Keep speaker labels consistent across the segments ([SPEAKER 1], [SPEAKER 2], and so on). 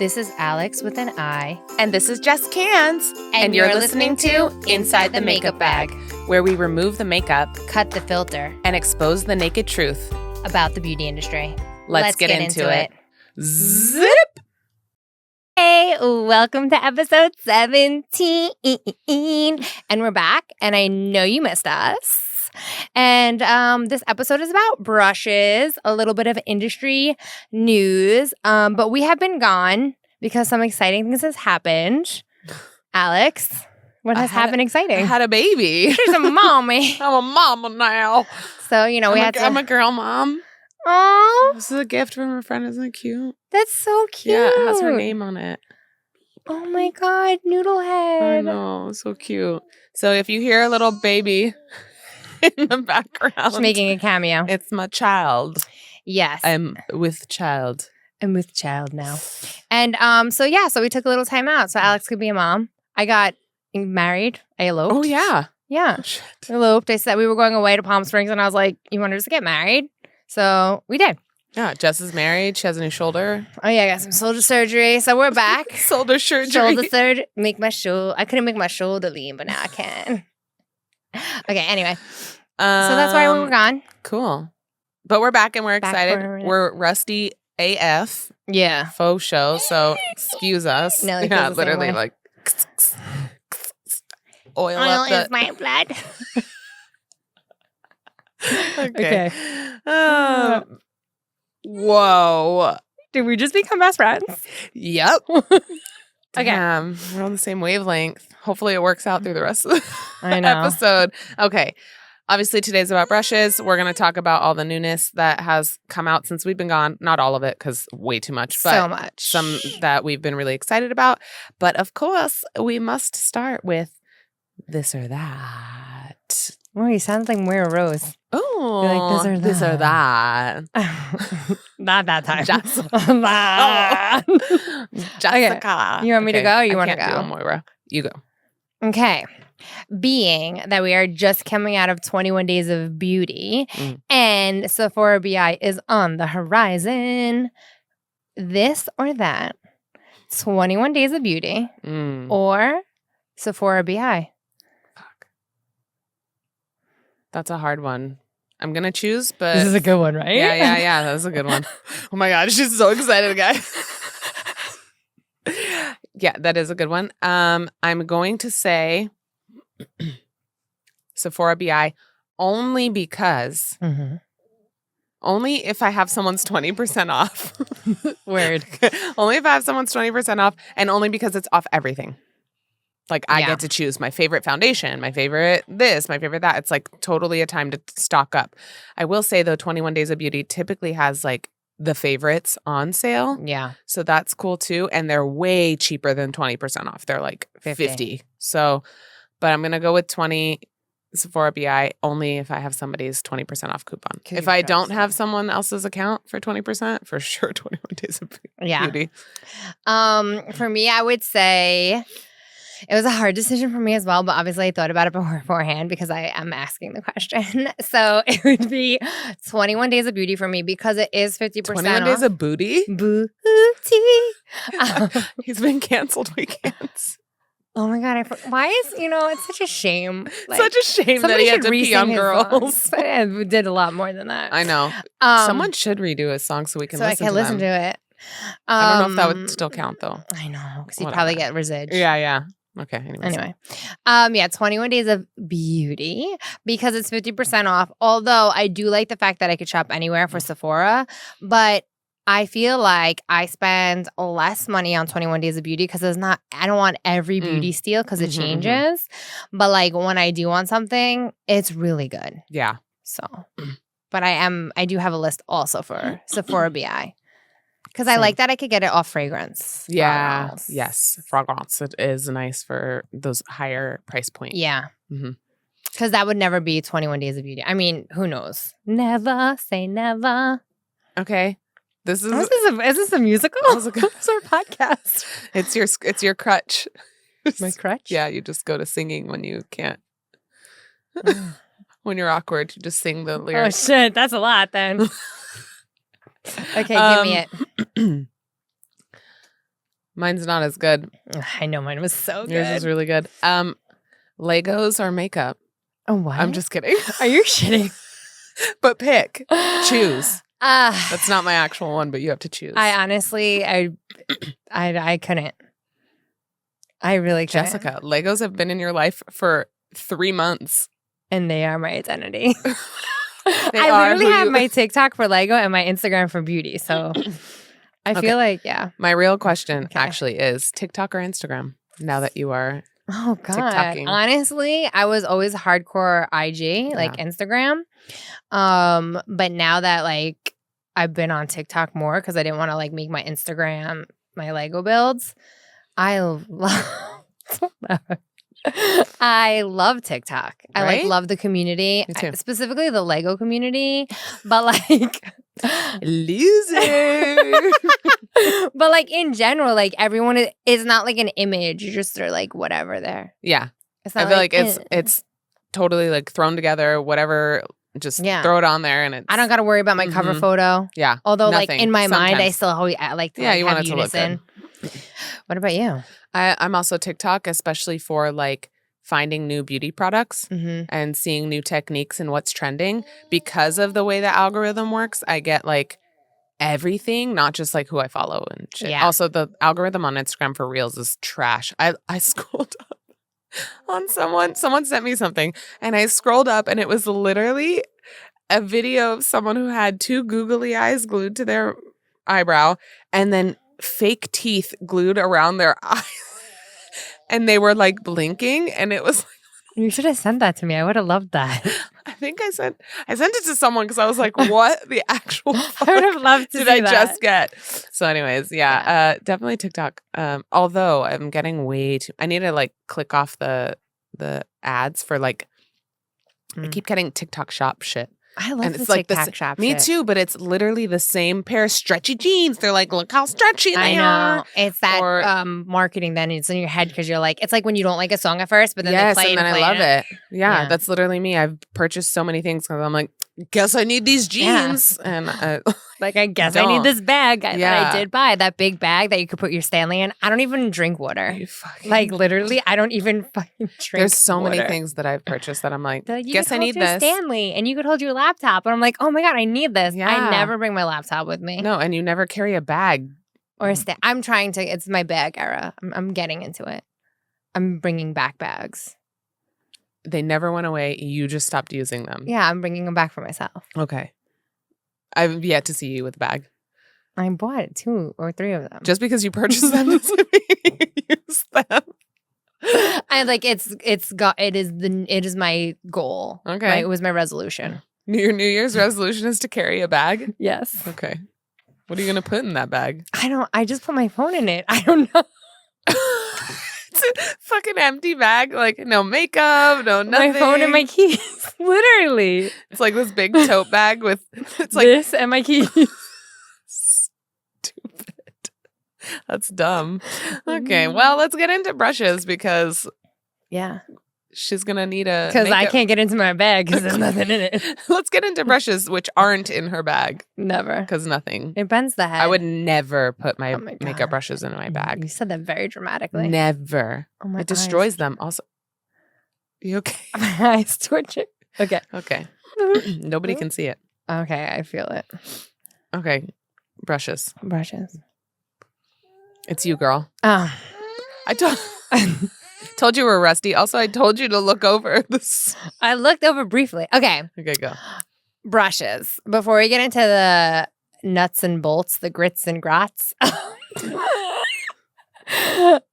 [SPEAKER 1] This is Alex with an I.
[SPEAKER 2] And this is Jess Cans.
[SPEAKER 1] And you're listening to Inside the Makeup Bag,
[SPEAKER 2] where we remove the makeup,
[SPEAKER 1] cut the filter,
[SPEAKER 2] and expose the naked truth
[SPEAKER 1] about the beauty industry.
[SPEAKER 2] Let's get into it. Zip!
[SPEAKER 1] Hey, welcome to episode 17. And we're back, and I know you missed us. And this episode is about brushes, a little bit of industry news. But we have been gone because some exciting things has happened. Alex, what has happened exciting?
[SPEAKER 2] I had a baby.
[SPEAKER 1] She's a mommy.
[SPEAKER 2] I'm a mama now.
[SPEAKER 1] So, you know,
[SPEAKER 2] I'm a girl mom.
[SPEAKER 1] Oh,
[SPEAKER 2] This is a gift from a friend. Isn't it cute?
[SPEAKER 1] that's so cute.
[SPEAKER 2] Yeah, it has her name on it.
[SPEAKER 1] Oh my God, Noodlehead.
[SPEAKER 2] I know, so cute. So if you hear a little baby in the background,
[SPEAKER 1] She's making a cameo.
[SPEAKER 2] it's my child.
[SPEAKER 1] Yes.
[SPEAKER 2] I'm with child.
[SPEAKER 1] I'm with child now. And so we took a little time out so Alex could be a mom. I got married. I eloped.
[SPEAKER 2] Oh, yeah.
[SPEAKER 1] Yeah. Eloped. I said we were going away to Palm Springs and I was like, you want us to get married? So we did.
[SPEAKER 2] Yeah, Jess is married. She has a new shoulder.
[SPEAKER 1] Oh yeah, I got some shoulder surgery. So we're back.
[SPEAKER 2] Shoulder surgery.
[SPEAKER 1] Shoulder surgery. I couldn't make my shoulder lean, but now I can. Okay, anyway. So that's why we were gone.
[SPEAKER 2] Cool. But we're back and we're
[SPEAKER 1] Back
[SPEAKER 2] excited.
[SPEAKER 1] for it.
[SPEAKER 2] We're rusty AF.
[SPEAKER 1] Yeah.
[SPEAKER 2] Faux show. So excuse us.
[SPEAKER 1] No, it
[SPEAKER 2] yeah,
[SPEAKER 1] feels the same
[SPEAKER 2] literally
[SPEAKER 1] way.
[SPEAKER 2] like oil
[SPEAKER 1] Oil
[SPEAKER 2] up
[SPEAKER 1] is
[SPEAKER 2] the...
[SPEAKER 1] my blood.
[SPEAKER 2] Okay. Whoa.
[SPEAKER 1] Did we just become best friends?
[SPEAKER 2] Yep.
[SPEAKER 1] Okay.
[SPEAKER 2] Damn, we're on the same wavelength. Hopefully it works out through the rest of the
[SPEAKER 1] I know.
[SPEAKER 2] episode. Okay. Obviously, today's about brushes. We're going to talk about all the newness that has come out since we've been gone. Not all of it, because way too much. But
[SPEAKER 1] So much.
[SPEAKER 2] some that we've been really excited about. But of course, we must start with this or that.
[SPEAKER 1] Oh, you sound like Moira Rose.
[SPEAKER 2] Oh,
[SPEAKER 1] You're like, this or
[SPEAKER 2] that.
[SPEAKER 1] Not that time.
[SPEAKER 2] That. Jessica.
[SPEAKER 1] You want me to go or you want to
[SPEAKER 2] I can't
[SPEAKER 1] go?
[SPEAKER 2] do it, Moira. You go.
[SPEAKER 1] Okay. Being that we are just coming out of 21 Days of Beauty and Sephora BI is on the horizon, this or that, 21 Days of Beauty or Sephora BI?
[SPEAKER 2] Fuck. That's a hard one. I'm going to choose, but...
[SPEAKER 1] This is a good one, right?
[SPEAKER 2] Yeah. That's a good one. Oh my God. She's so excited, guys. Yeah, that is a good one. I'm going to say Sephora BI only because... Only if I have someone's 20% off.
[SPEAKER 1] Word.
[SPEAKER 2] Only if I have someone's 20% off, and only because it's off everything. Like, I get to choose my favorite foundation, my favorite this, my favorite that. It's like totally a time to stock up. I will say, though, 21 Days of Beauty typically has like the favorites on sale.
[SPEAKER 1] Yeah.
[SPEAKER 2] So that's cool too. And they're way cheaper than 20% off. They're like 50. So, but I'm going to go with 20 Sephora BI only if I have somebody's 20% off coupon. If I don't have someone else's account for 20%, for sure 21 Days of Beauty.
[SPEAKER 1] For me, I would say it was a hard decision for me as well, but obviously I thought about it beforehand because I am asking the question. So it would be 21 Days of Beauty for me because it is 50%
[SPEAKER 2] 21
[SPEAKER 1] off.
[SPEAKER 2] Days of Booty?
[SPEAKER 1] Booty.
[SPEAKER 2] He's been canceled weekends.
[SPEAKER 1] Oh my God. Why is, it's such a shame. Like,
[SPEAKER 2] such a shame that he had to pee on girls.
[SPEAKER 1] We did a lot more than that.
[SPEAKER 2] I know. Someone should redo his song so we can listen to them.
[SPEAKER 1] listen to it.
[SPEAKER 2] I don't know if that would still count, though.
[SPEAKER 1] I know, because he'd probably get resid.
[SPEAKER 2] Yeah. Okay.
[SPEAKER 1] Anyway. 21 Days of Beauty because it's 50% off. Although I do like the fact that I could shop anywhere for Sephora, but I feel like I spend less money on 21 Days of Beauty because I don't want every beauty steal because it changes. But like when I do want something, it's really good.
[SPEAKER 2] Yeah.
[SPEAKER 1] So, but I do have a list also for Sephora BI. Because I like that I could get it off fragrance.
[SPEAKER 2] Yeah.
[SPEAKER 1] Fragrance.
[SPEAKER 2] Yes. Fragrance. It is nice for those higher price points.
[SPEAKER 1] Yeah. Because that would never be 21 Days of Beauty. I mean, who knows? Never say never.
[SPEAKER 2] Okay. Is this
[SPEAKER 1] a musical? It's our podcast.
[SPEAKER 2] It's your crutch.
[SPEAKER 1] My crutch?
[SPEAKER 2] Yeah. You just go to singing when you can't. When you're awkward, you just sing the lyrics.
[SPEAKER 1] Oh, shit. That's a lot then. Okay, give me it.
[SPEAKER 2] Mine's not as good.
[SPEAKER 1] I know mine was so
[SPEAKER 2] Yours
[SPEAKER 1] good.
[SPEAKER 2] is really good. Legos or makeup?
[SPEAKER 1] Oh, what?
[SPEAKER 2] I'm just kidding.
[SPEAKER 1] Are you shitting?
[SPEAKER 2] But pick. Choose. That's not my actual one, but you have to choose.
[SPEAKER 1] I honestly, I couldn't. I really couldn't.
[SPEAKER 2] Jessica, Legos have been in your life for 3 months.
[SPEAKER 1] And they are my identity.
[SPEAKER 2] They
[SPEAKER 1] I
[SPEAKER 2] are
[SPEAKER 1] literally
[SPEAKER 2] who
[SPEAKER 1] have
[SPEAKER 2] you-
[SPEAKER 1] my TikTok for Lego and my Instagram for beauty. So I feel like, yeah.
[SPEAKER 2] My real question
[SPEAKER 1] Okay.
[SPEAKER 2] actually is TikTok or Instagram now that you are
[SPEAKER 1] Oh, God.
[SPEAKER 2] TikToking.
[SPEAKER 1] Honestly, I was always hardcore IG, like Instagram. But now that like I've been on TikTok more because I didn't want to like make my Instagram my Lego builds, I love TikTok. I like
[SPEAKER 2] Right?
[SPEAKER 1] love the community,
[SPEAKER 2] Me too.
[SPEAKER 1] specifically the Lego community. But like,
[SPEAKER 2] loser.
[SPEAKER 1] but like in general, like everyone is not like an image. You just are like whatever there.
[SPEAKER 2] Yeah.
[SPEAKER 1] It's
[SPEAKER 2] I
[SPEAKER 1] not
[SPEAKER 2] feel like
[SPEAKER 1] eh.
[SPEAKER 2] it's totally like thrown together, whatever. Just
[SPEAKER 1] Yeah.
[SPEAKER 2] throw it on there and it's
[SPEAKER 1] I don't got to worry about my cover
[SPEAKER 2] Mhm.
[SPEAKER 1] phow.
[SPEAKER 2] Yeah.
[SPEAKER 1] Although, like
[SPEAKER 2] Nothing.
[SPEAKER 1] in my mind, I
[SPEAKER 2] Sometimes.
[SPEAKER 1] still like to
[SPEAKER 2] Yeah,
[SPEAKER 1] like,
[SPEAKER 2] you
[SPEAKER 1] have
[SPEAKER 2] want it to look
[SPEAKER 1] unison. What about you?
[SPEAKER 2] I'm also TikTok, especially for like finding new beauty products
[SPEAKER 1] Mm-hmm.
[SPEAKER 2] and seeing new techniques and what's trending. Because of the way the algorithm works, I get like everything, not just like who I follow and shit.
[SPEAKER 1] Yeah.
[SPEAKER 2] Also, the algorithm on Instagram for Reels is trash. I scrolled up on someone sent me something and I scrolled up and it was literally a video of someone who had 2 googly eyes glued to their eyebrow and then fake teeth glued around their eyes. And they were like blinking and it was
[SPEAKER 1] You should have sent that to me. I would have loved that.
[SPEAKER 2] I think I sent it to someone because I was like, what the actual fuck
[SPEAKER 1] I would have loved to
[SPEAKER 2] did
[SPEAKER 1] see
[SPEAKER 2] I
[SPEAKER 1] that.
[SPEAKER 2] just get? So anyways, definitely TikTok. Although I'm getting way too I need to like click off the ads for like I keep getting TikTok shop shit.
[SPEAKER 1] I love
[SPEAKER 2] And
[SPEAKER 1] the
[SPEAKER 2] it's like
[SPEAKER 1] TikTok
[SPEAKER 2] this,
[SPEAKER 1] shop
[SPEAKER 2] me
[SPEAKER 1] shit.
[SPEAKER 2] too, but it's literally the same pair of stretchy jeans. They're like, look how stretchy
[SPEAKER 1] I
[SPEAKER 2] they
[SPEAKER 1] know.
[SPEAKER 2] are.
[SPEAKER 1] It's that
[SPEAKER 2] Or-
[SPEAKER 1] marketing then it's in your head because you're like, it's like when you don't like a song at first, but then
[SPEAKER 2] Yes,
[SPEAKER 1] they play
[SPEAKER 2] and then I
[SPEAKER 1] play
[SPEAKER 2] love it. Yeah,
[SPEAKER 1] Yeah.
[SPEAKER 2] that's literally me. I've purchased so many things because I'm like, guess I need these
[SPEAKER 1] Yeah.
[SPEAKER 2] jeans. And
[SPEAKER 1] Like, I guess I need
[SPEAKER 2] Don't.
[SPEAKER 1] this bag that I
[SPEAKER 2] Yeah.
[SPEAKER 1] did buy. That big bag that you could put your Stanley in. I don't even drink water.
[SPEAKER 2] you fucking,
[SPEAKER 1] Like, literally, I don't even fucking drink
[SPEAKER 2] there's so many
[SPEAKER 1] water.
[SPEAKER 2] things that I've purchased that I'm like,
[SPEAKER 1] They're like, you
[SPEAKER 2] guess
[SPEAKER 1] could
[SPEAKER 2] I
[SPEAKER 1] hold
[SPEAKER 2] need
[SPEAKER 1] your
[SPEAKER 2] this.
[SPEAKER 1] Stanley and you could hold your laptop. And I'm like, oh my God, I need this.
[SPEAKER 2] Yeah.
[SPEAKER 1] I never bring my laptop with me.
[SPEAKER 2] No, and you never carry a bag.
[SPEAKER 1] Or I'm trying to, it's my bag era. I'm getting into it. I'm bringing back bags.
[SPEAKER 2] They never went away. You just stopped using them.
[SPEAKER 1] Yeah, I'm bringing them back for myself.
[SPEAKER 2] Okay. I've yet to see you with a bag.
[SPEAKER 1] I bought 2 or 3 of them.
[SPEAKER 2] Just because you purchased them doesn't mean you use them.
[SPEAKER 1] I like it is my goal.
[SPEAKER 2] Okay.
[SPEAKER 1] It was my resolution.
[SPEAKER 2] Your New Year's resolution is to carry a bag?
[SPEAKER 1] Yes.
[SPEAKER 2] Okay. What are you going to put in that bag?
[SPEAKER 1] I just put my phone in it. I don't know.
[SPEAKER 2] It's a fucking empty bag. Like, no makeup, no nothing.
[SPEAKER 1] My phone and my keys. Literally.
[SPEAKER 2] It's like this big tote bag with, it's like
[SPEAKER 1] this and my keys.
[SPEAKER 2] stupid. That's dumb. Okay. Well, let's get into brushes because
[SPEAKER 1] Yeah.
[SPEAKER 2] she's going to need a
[SPEAKER 1] Because I
[SPEAKER 2] makeup-
[SPEAKER 1] can't get into my bag because there's nothing in it.
[SPEAKER 2] Let's get into brushes which aren't in her bag
[SPEAKER 1] Never.
[SPEAKER 2] because nothing.
[SPEAKER 1] It bends the head.
[SPEAKER 2] I would never put my
[SPEAKER 1] Oh my God.
[SPEAKER 2] makeup brushes in my
[SPEAKER 1] You
[SPEAKER 2] bag.
[SPEAKER 1] said that very dramatically.
[SPEAKER 2] Never.
[SPEAKER 1] Oh my
[SPEAKER 2] It destroys them. Also, you okay?
[SPEAKER 1] eyes. My eyes twitching. Okay.
[SPEAKER 2] Okay. Nobody can see it.
[SPEAKER 1] Okay, I feel it.
[SPEAKER 2] Okay. Brushes.
[SPEAKER 1] Brushes.
[SPEAKER 2] It's you, girl.
[SPEAKER 1] Oh.
[SPEAKER 2] I told you we're rusty. Also, I told you to look over this.
[SPEAKER 1] I looked over briefly. Okay.
[SPEAKER 2] Okay, go.
[SPEAKER 1] Brushes. Before we get into the nuts and bolts, the grits and grots.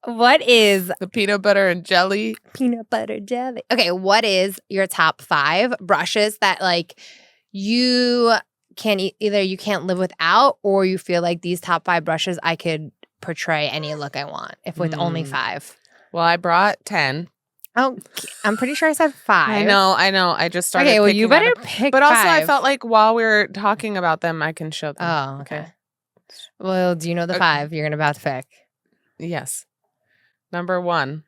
[SPEAKER 1] What is
[SPEAKER 2] The peanut butter and jelly.
[SPEAKER 1] peanut butter jelly? Okay, what is your top 5 brushes that like you can either you can't live without or you feel like these top 5 brushes I could portray any look I want if with only 5?
[SPEAKER 2] Well, I brought 10.
[SPEAKER 1] Oh, I'm pretty sure I said 5.
[SPEAKER 2] I know. I just started.
[SPEAKER 1] Okay, well you
[SPEAKER 2] picking
[SPEAKER 1] better
[SPEAKER 2] out
[SPEAKER 1] pick.
[SPEAKER 2] But also, I
[SPEAKER 1] 5.
[SPEAKER 2] felt like while we were talking about them, I can show them.
[SPEAKER 1] Oh, okay. Well, do you know the 5 you're about to pick?
[SPEAKER 2] Yes. Number 1,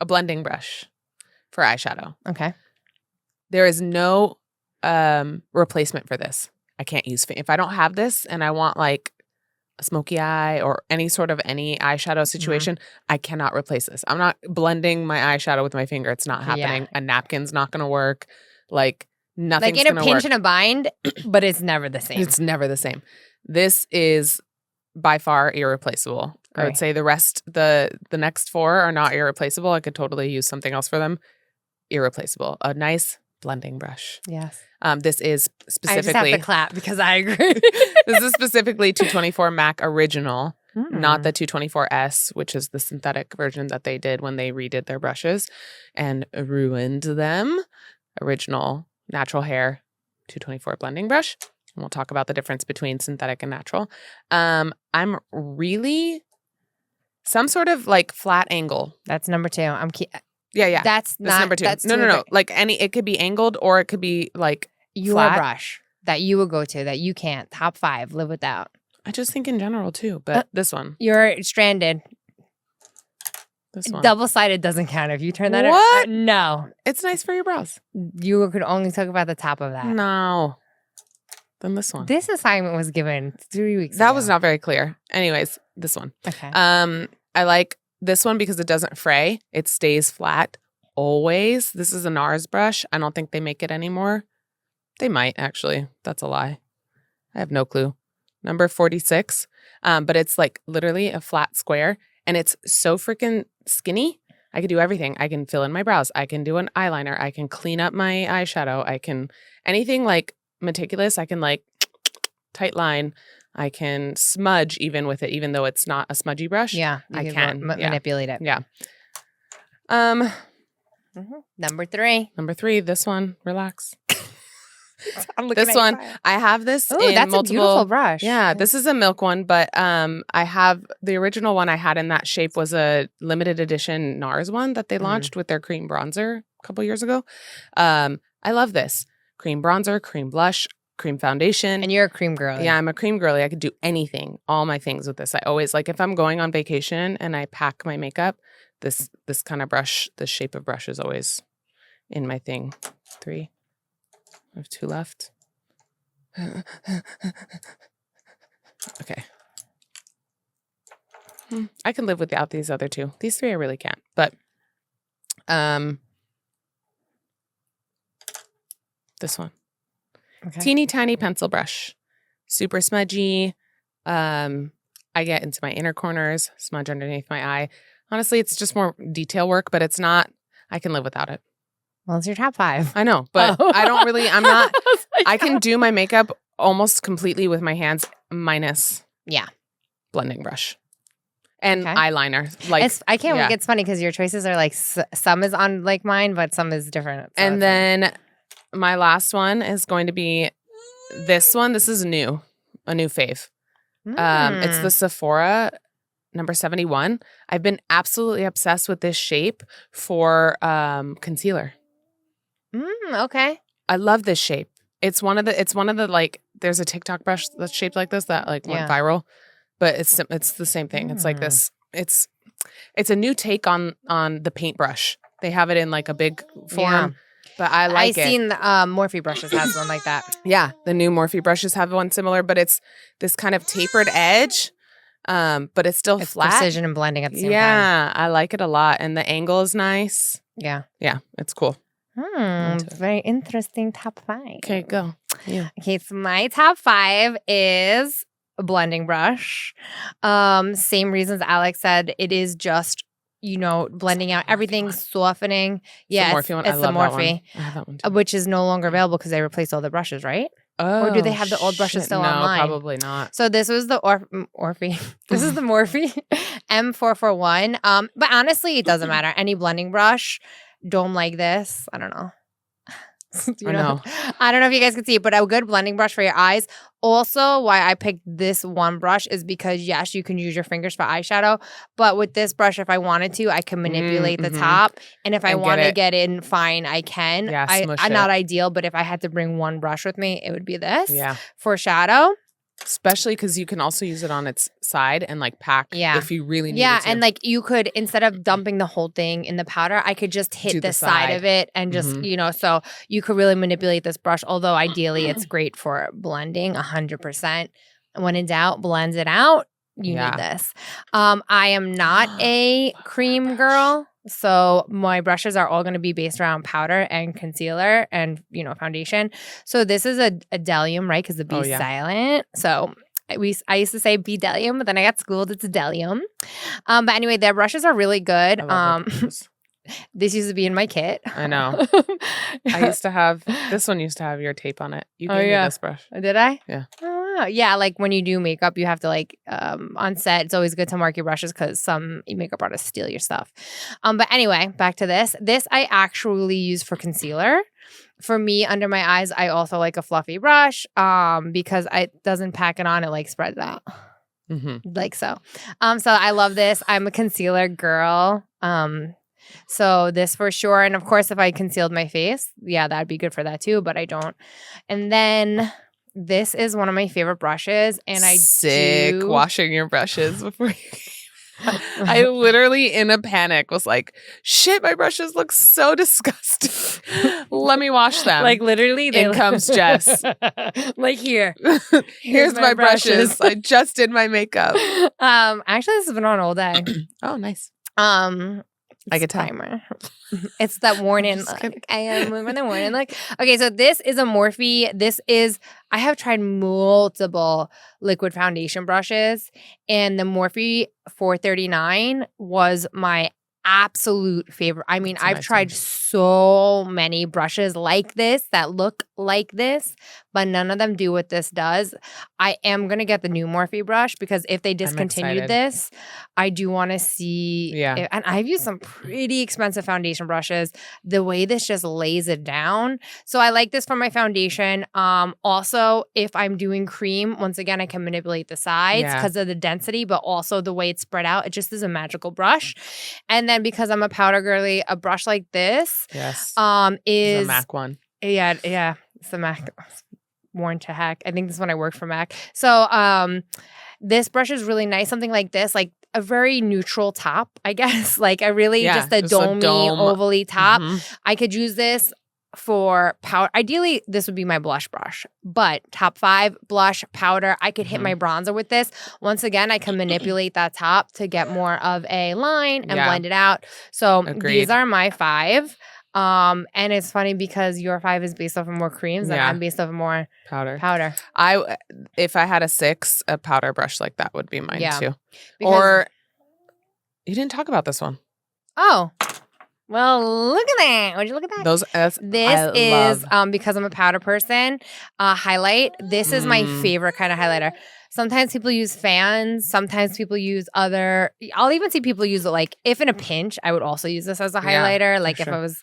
[SPEAKER 2] a blending brush for eyeshadow.
[SPEAKER 1] Okay.
[SPEAKER 2] There is no replacement for this. I can't use if I don't have this and I want like smoky eye or any eyeshadow situation, I cannot replace this. I'm not blending my eyeshadow with my finger. It's not happening.
[SPEAKER 1] Yeah.
[SPEAKER 2] A napkin's not going to work. Like nothing's
[SPEAKER 1] like
[SPEAKER 2] going
[SPEAKER 1] in
[SPEAKER 2] to
[SPEAKER 1] a
[SPEAKER 2] work.
[SPEAKER 1] pinch and a bind, but it's never the same.
[SPEAKER 2] It's never the same. This is by far irreplaceable. I would say the rest, the next 4 are not irreplaceable. I could totally use something else for them. Irreplaceable. A nice blending brush.
[SPEAKER 1] Yes.
[SPEAKER 2] This is specifically.
[SPEAKER 1] I just have to clap because I agree.
[SPEAKER 2] This is specifically 224 MAC original, not the 224S, which is the synthetic version that they did when they redid their brushes and ruined them. Original natural hair 224 blending brush. And we'll talk about the difference between synthetic and natural. I'm really some sort of like flat angle.
[SPEAKER 1] That's number 2.
[SPEAKER 2] Yeah.
[SPEAKER 1] That's not
[SPEAKER 2] number 2.
[SPEAKER 1] That's
[SPEAKER 2] No. Like it could be angled or it could be like
[SPEAKER 1] your
[SPEAKER 2] flat.
[SPEAKER 1] brush that you would go to that you can't. Top 5, live without.
[SPEAKER 2] I just think in general too, but this one.
[SPEAKER 1] You're stranded.
[SPEAKER 2] This one.
[SPEAKER 1] Double-sided doesn't count. If you turn that
[SPEAKER 2] What?
[SPEAKER 1] No.
[SPEAKER 2] It's nice for your brows.
[SPEAKER 1] You could only talk about the top of that.
[SPEAKER 2] No. Then this one.
[SPEAKER 1] This assignment was given 3 weeks ago.
[SPEAKER 2] That was not very clear. Anyways, this one.
[SPEAKER 1] Okay.
[SPEAKER 2] I like this one because it doesn't fray. It stays flat always. This is a NARS brush. I don't think they make it anymore. They might, actually. That's a lie. I have no clue. Number 46. But it's like literally a flat square. And it's so freaking skinny. I could do everything. I can fill in my brows. I can do an eyeliner. I can clean up my eyeshadow. I can anything like meticulous. I can like tight line. I can smudge even with it, even though it's not a smudgy brush.
[SPEAKER 1] Yeah.
[SPEAKER 2] I can
[SPEAKER 1] manipulate it.
[SPEAKER 2] Yeah.
[SPEAKER 1] Number 3.
[SPEAKER 2] Number 3, this one. Relax.
[SPEAKER 1] I'm looking
[SPEAKER 2] This
[SPEAKER 1] at
[SPEAKER 2] one,
[SPEAKER 1] your file.
[SPEAKER 2] I have this
[SPEAKER 1] Oh,
[SPEAKER 2] in
[SPEAKER 1] that's
[SPEAKER 2] multiple.
[SPEAKER 1] a beautiful brush.
[SPEAKER 2] Yeah, this is a milk one, but I have the original one I had in that shape was a limited edition NARS one that they launched with their cream bronzer a couple years ago. I love this. Cream bronzer, cream blush, cream foundation.
[SPEAKER 1] And you're a cream girl.
[SPEAKER 2] Yeah, I'm a cream girly. I could do anything, all my things with this. I always like if I'm going on vacation and I pack my makeup, this kind of brush, this shape of brush is always in my thing. 3. I have 2 left. Okay. I can live without these other 2. These 3 I really can't. But this one.
[SPEAKER 1] Okay.
[SPEAKER 2] Teeny tiny pencil brush. Super smudgy. I get into my inner corners, smudge underneath my eye. Honestly, it's just more detail work, but it's not, I can live without it.
[SPEAKER 1] Well, it's your top 5.
[SPEAKER 2] I know, but I don't really, I'm not, I can do my makeup almost completely with my hands minus blending brush and eyeliner. Like
[SPEAKER 1] I can't. It's funny because your choices are like some is on like mine, but some is different. So
[SPEAKER 2] and then my last one is going to be this one. This is a new fave. It's the Sephora number 71. I've been absolutely obsessed with this shape for concealer.
[SPEAKER 1] Okay.
[SPEAKER 2] I love this shape. It's one of the like there's a TikTok brush that's shaped like this that like went viral, but it's the same thing. It's like this. It's a new take on the paintbrush. They have it in like a big form, but I like it.
[SPEAKER 1] I've seen Morphe brushes has one like that.
[SPEAKER 2] Yeah, the new Morphe brushes have one similar, but it's this kind of tapered edge, but it's still flat.
[SPEAKER 1] Precision and blending at the same time.
[SPEAKER 2] Yeah, I like it a lot, and the angle is nice.
[SPEAKER 1] Yeah,
[SPEAKER 2] it's cool.
[SPEAKER 1] Very interesting top 5.
[SPEAKER 2] Okay, go. Yeah.
[SPEAKER 1] Okay, so my top 5 is a blending brush. Same reasons Alex said. It is just, blending out everything, softening. Yeah,
[SPEAKER 2] it's the Morphe one.
[SPEAKER 1] It's the Morphe.
[SPEAKER 2] I have that one too.
[SPEAKER 1] Which is no longer available because they replaced all the brushes, right?
[SPEAKER 2] Oh,
[SPEAKER 1] or do they have the old brushes still online?
[SPEAKER 2] No, probably not.
[SPEAKER 1] So this was the Morphe. This is the Morphe M441. But honestly, it doesn't matter. Any blending brush, dome like this. I don't know.
[SPEAKER 2] I know.
[SPEAKER 1] I don't know if you guys can see it, but a good blending brush for your eyes. Also, why I picked this one brush is because, yes, you can use your fingers for eyeshadow. But with this brush, if I wanted to, I can manipulate the top. And if I want to get in fine, I can.
[SPEAKER 2] Yeah,
[SPEAKER 1] I'm not ideal, but if I had to bring one brush with me, it would be this.
[SPEAKER 2] Yeah.
[SPEAKER 1] For shadow.
[SPEAKER 2] Especially because you can also use it on its side and like pack if you really need to.
[SPEAKER 1] And like you could, instead of dumping the whole thing in the powder, I could just hit the side of it and just, so you could really manipulate this brush. Although ideally it's great for blending 100%. when in doubt, blend it out. You
[SPEAKER 2] Yeah.
[SPEAKER 1] need this. I am not a cream girl. So my brushes are all going to be based around powder and concealer and, foundation. So this is a Delium, right? Because the B is silent. So I used to say Bdellium, but then I got schooled. It's Delium. But anyway, their brushes are really good. This used to be in my kit.
[SPEAKER 2] I know. This one used to have your tape on it. You gave me this brush.
[SPEAKER 1] Did I?
[SPEAKER 2] Yeah.
[SPEAKER 1] Oh, wow. Yeah, like when you do makeup, you have to on set, it's always good to mark your brushes because some makeup artists steal your stuff. But anyway, back to this. This I actually use for concealer. For me, under my eyes, I also like a fluffy brush because it doesn't pack it on. It spreads out.
[SPEAKER 2] Mm-hmm.
[SPEAKER 1] Like so. So I love this. I'm a concealer girl. So this for sure. And of course, if I concealed my face, that'd be good for that too, but I don't. And then this is one of my favorite brushes. And
[SPEAKER 2] Sick washing your brushes before you I literally, in a panic, was like, shit, my brushes look so disgusting. Let me wash them.
[SPEAKER 1] Literally.
[SPEAKER 2] In comes Jess.
[SPEAKER 1] Here.
[SPEAKER 2] Here's my brushes. I just did my makeup.
[SPEAKER 1] Actually, this has been on all day.
[SPEAKER 2] Oh, nice.
[SPEAKER 1] I get timer. It's that warning look. I am moving the warning look. Okay, so this is a Morphe. I have tried multiple liquid foundation brushes, and the Morphe 439 was my absolute favorite. I mean, I've tried so many brushes like this that look like this, but none of them do what this does. I am going to get the new Morphe brush because if they discontinued this, I do want to see.
[SPEAKER 2] Yeah.
[SPEAKER 1] And I've used some pretty expensive foundation brushes. The way this just lays it down. So I like this for my foundation. Also, if I'm doing cream, once again, I can manipulate the sides because of the density, but also the way it's spread out. It just is a magical brush. And then because I'm a powder girly, a brush like this is
[SPEAKER 2] the MAC one.
[SPEAKER 1] Yeah. It's the MAC. Worn to heck. I think this is when I worked for MAC. So this brush is really nice. Something like this, like a very neutral top, I guess. Just a domey, ovally top. Mm-hmm. I could use this for powder. Ideally, this would be my blush brush. But top 5, blush, powder. I could hit my bronzer with this. Once again, I can manipulate that top to get more of a line and blend it out. So these are my 5. And it's funny because your 5 is based off of more creams and I'm based off of more powder.
[SPEAKER 2] If I had a 6, a powder brush like that would be mine too. Or you didn't talk about this one.
[SPEAKER 1] Oh. Well, look at that. Would you look at that? This is because I'm a powder person, highlight. This is my favorite kind of highlighter. Sometimes people use fans. Sometimes people use other. I'll even see people use it if in a pinch, I would also use this as a highlighter. If I was